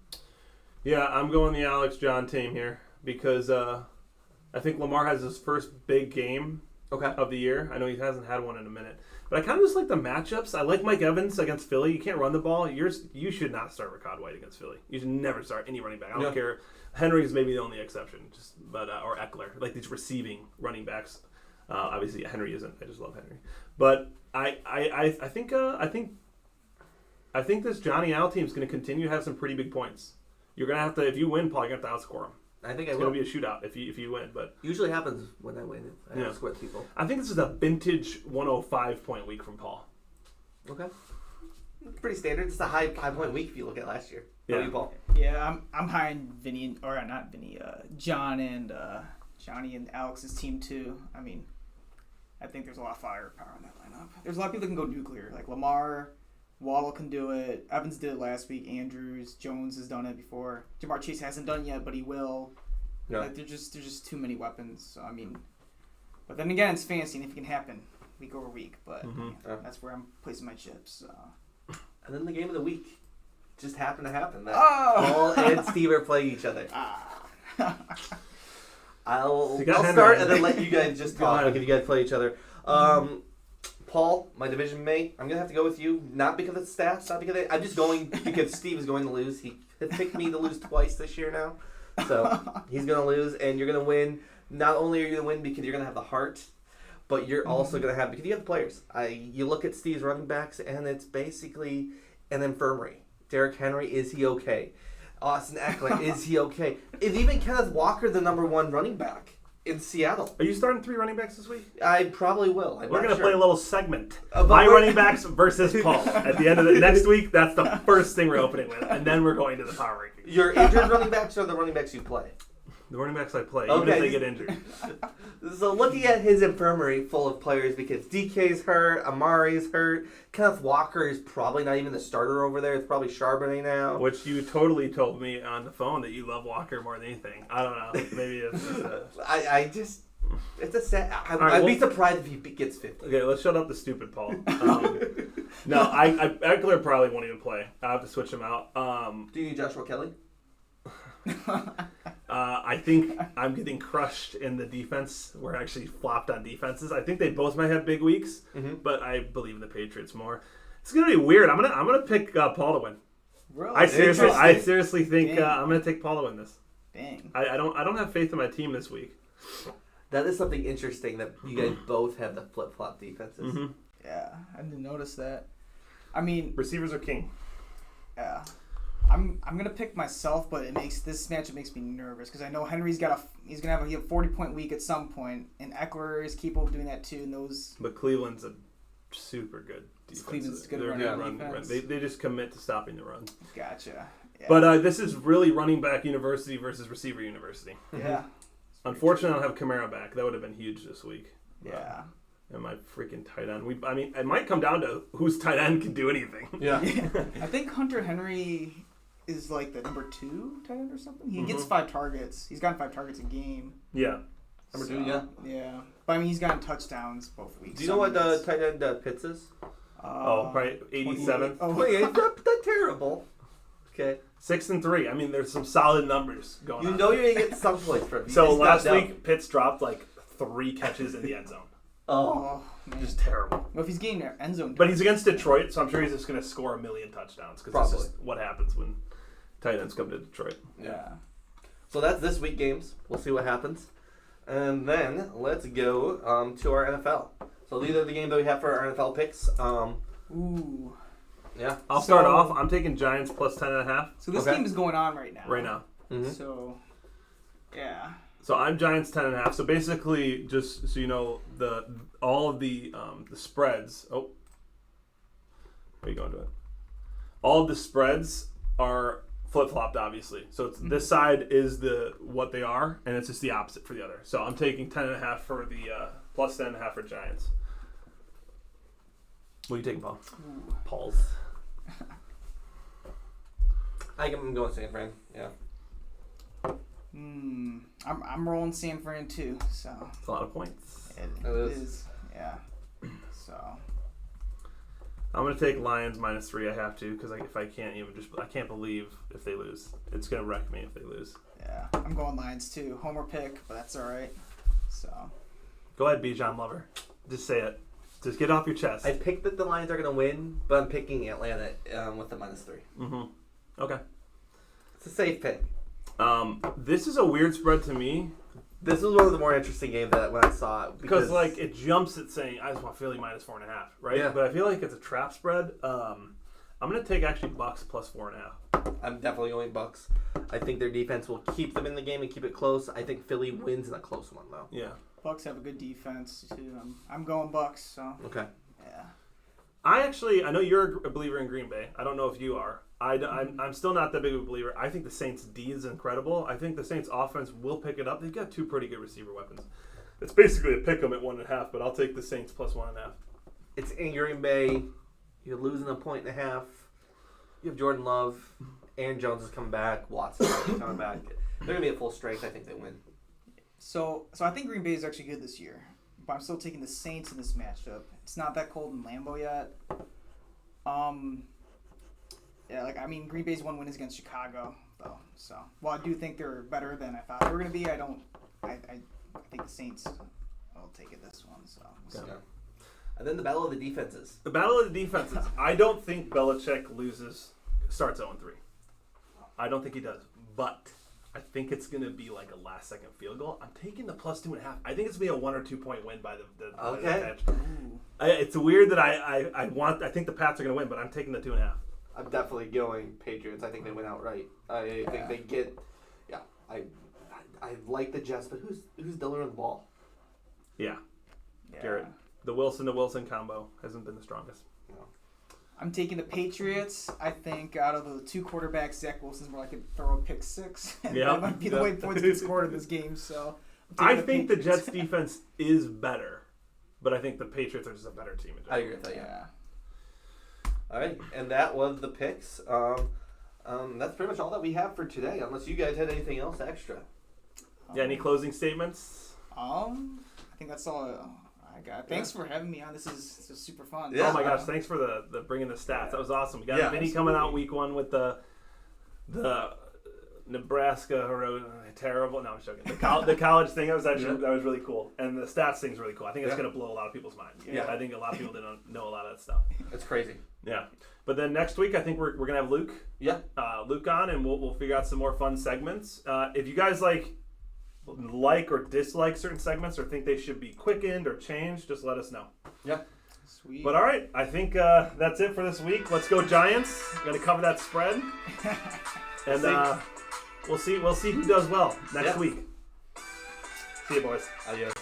Yeah, I'm going the Alex John team here because I think Lamar has his first big game of the year. I know he hasn't had one in a minute. But I kind of just like the matchups. I like Mike Evans against Philly. You can't run the ball. You should not start Rashad White against Philly. You should never start any running back. I don't care. Henry is maybe the only exception, or Eckler, like these receiving running backs. Obviously, Henry isn't. I just love Henry. But I think this Johnny Al team is going to continue to have some pretty big points. You're going to have to, if you win, Paul, you're going to have to outscore them. I think it's going to be a shootout if you win. But usually happens when I win. I outscore people. I think this is a vintage 105-point week from Paul. Okay. Pretty standard. It's a high 5-point week if you look at last year. Yeah. How are you, Paul? Yeah, I'm high in Vinny, or not Vinny, John and Johnny and Alex's team too. I mean, I think there's a lot of firepower in that lineup. There's a lot of people that can go nuclear, like Lamar, Waddle can do it. Evans did it last week. Andrews, Jones has done it before. Jamar Chase hasn't done it yet, but he will. No. Like, there's just too many weapons. So I mean, but then again, it's fantasy, and if it can happen week over week. But that's where I'm placing my chips. And then the game of the week just happened to happen. That Oh! Paul and Steve are playing each other. I'll Henry. start and then let you guys just Go talk ahead. because you guys play each other. Paul, my division mate, I'm gonna have to go with you. Not because of stats, not because I'm just going because Steve is going to lose. He picked me to lose twice this year now, so he's gonna lose, and you're gonna win. Not only are you gonna win because you're gonna have the heart, but you're also gonna have because you have the players. You look at Steve's running backs, and it's basically an infirmary. Derrick Henry, is he okay? Austin Eckler, is he okay? Is even Kenneth Walker the number 1 running back in Seattle? Are you starting 3 running backs this week? I probably will. We're going to play a little segment. But My we're- running backs versus Paul. At the end of the next week, that's the first thing we're opening with. And then we're going to the power rankings. Your injured running backs or the running backs you play? The running backs I play, even if they get injured. So looking at his infirmary full of players because DK's hurt, Amari's hurt, Kenneth Walker is probably not even the starter over there. It's probably Charbonnet now. Which you totally told me on the phone that you love Walker more than anything. I don't know. Maybe it's just it's a sad. right, I'd be surprised if he gets 50. Okay, let's shut up the stupid Paul. No, Eckler probably won't even play. I have to switch him out. Do you need Joshua Kelly? I think I'm getting crushed in the defense. We're actually flopped on defenses. I think they both might have big weeks, but I believe in the Patriots more. It's gonna be weird. I'm gonna pick Paul to win. Really? I seriously think I'm gonna take Paul to win this. Dang. I don't have faith in my team this week. That is something interesting that you guys both have the flip-flop defenses. Mm-hmm. Yeah, I didn't notice that. I mean, Receivers are king. yeah. I'm gonna pick myself, but this matchup makes me nervous because I know Henry's gonna have a 40-point week at some point, and Eckler is capable of doing that too. And those, But Cleveland's a super good defense. Cleveland's good They're running good defense. They just commit to stopping the run. Gotcha. Yeah. But this is really running back university versus receiver university. Yeah. Unfortunately, I don't have Kamara back. That would have been huge this week. Yeah. And my freaking tight end. I mean, it might come down to whose tight end can do anything. Yeah. I think Hunter Henry is like the number 2 tight end or something. He gets 5 targets. He's gotten 5 targets a game. Yeah. Number 2, yeah. Yeah. But I mean, he's gotten touchdowns both weeks. Do you know what tight end Pitts is? Probably 87. Oh, 28. Not terrible. Okay. 6-3. I mean, there's some solid numbers going on. You know you're going to get some points from him. So last week, Pitts dropped like 3 catches in the end zone. Oh. man. Just terrible. Well, if he's getting their end zone. But he's against Detroit, so I'm sure he's just going to score 1 million touchdowns. Because that's just what happens when tight ends come to Detroit. Yeah. So that's this week games. We'll see what happens. And then let's go to our NFL. So these are the games that we have for our NFL picks. Ooh. Yeah. I'll start off. I'm taking Giants plus 10.5. So this game is going on right now. Right now. Mm-hmm. So, yeah. So I'm Giants 10.5. So basically, just so you know, all of the spreads. Oh, where are you going to it? All of the spreads are flip flopped, obviously. So it's this side is what they are, and it's just the opposite for the other. So I'm taking 10.5 for the plus 10.5 for Giants. What are you taking, Paul? Ooh. Paul's. I'm going San Fran. Yeah. I'm rolling San Fran too. So It's a lot of points. it It is. is. Yeah. So. I'm gonna take Lions -3. I have to because if I can't I can't believe if they lose. It's gonna wreck me if they lose. Yeah, I'm going Lions too. Homer pick, but that's all right. So. Go ahead, Bijan Lover. Just say it. Just get it off your chest. I picked that the Lions are going to win, but I'm picking Atlanta with the -3. Mm-hmm. Okay. It's a safe pick. This is a weird spread to me This was one of the more interesting games that when I saw it because like it jumps at saying I just want Philly -4.5, right? Yeah. But I feel like it's a trap spread. I'm gonna take actually Bucks plus 4.5. I'm definitely going Bucks. I think their defense will keep them in the game and keep it close. I think Philly wins in a close one though. Yeah. Bucks have a good defense too. I'm going Bucks. So. Okay. Yeah. I know you're a believer in Green Bay. I don't know if you are. I'm still not that big of a believer. I think the Saints' D is incredible. I think the Saints' offense will pick it up. They've got 2 pretty good receiver weapons. It's basically a pick 'em at 1.5, but I'll take the Saints plus 1.5. It's in Green Bay. You're losing 1.5. You have Jordan Love. Aaron Jones is coming back. Watson is coming back. They're going to be at full strength. I think they win. So I think Green Bay is actually good this year, but I'm still taking the Saints in this matchup. It's not that cold in Lambeau yet. Yeah, Green Bay's one win is against Chicago, though. So, while I do think they're better than I thought they were going to be, I think the Saints will take it this one. So, Yeah. And then the battle of the defenses. The battle of the defenses. I don't think Belichick starts 0-3. I don't think he does, but I think it's going to be like a last-second field goal. I'm taking the plus 2.5. I think it's going to be a 1 or 2 point win by the Okay. catch. It's weird that I think the Pats are going to win, but I'm taking the 2.5. I'm definitely going Patriots. I think they win outright. I think they get. Yeah, I like the Jets, but who's delivering the ball? Yeah, yeah. Garrett. The Wilson to Wilson combo hasn't been the strongest. I'm taking the Patriots. I think out of the 2 quarterbacks, Zach Wilson's more like a throw a pick 6. And Yeah. that might be the way points get scored in this game. So I think the Jets defense is better, but I think the Patriots are just a better team. I agree with that. Yeah. Yeah. All right, and that was the picks. That's pretty much all that we have for today, unless you guys had anything else extra. Yeah. Any closing statements? I think that's all I got. Thanks for having me on. This is super fun. Yeah. Oh my gosh! Thanks for the bringing the stats. That was awesome. We got Yeah, Vinny coming out week 1 with the Nebraska terrible. No, I'm joking. The college thing that was really cool, and the stats thing's really cool. I think it's going to blow a lot of people's minds. Yeah. I think a lot of people didn't know a lot of that stuff. It's crazy. Yeah, but then next week I think we're gonna have Luke. Yeah. Luke on, and we'll figure out some more fun segments. If you guys like or dislike certain segments or think they should be quickened or changed, just let us know. Yeah. Sweet. But all right, I think that's it for this week. Let's go Giants. We're gonna cover that spread, and we'll see who does well next week. See you, boys. Adios.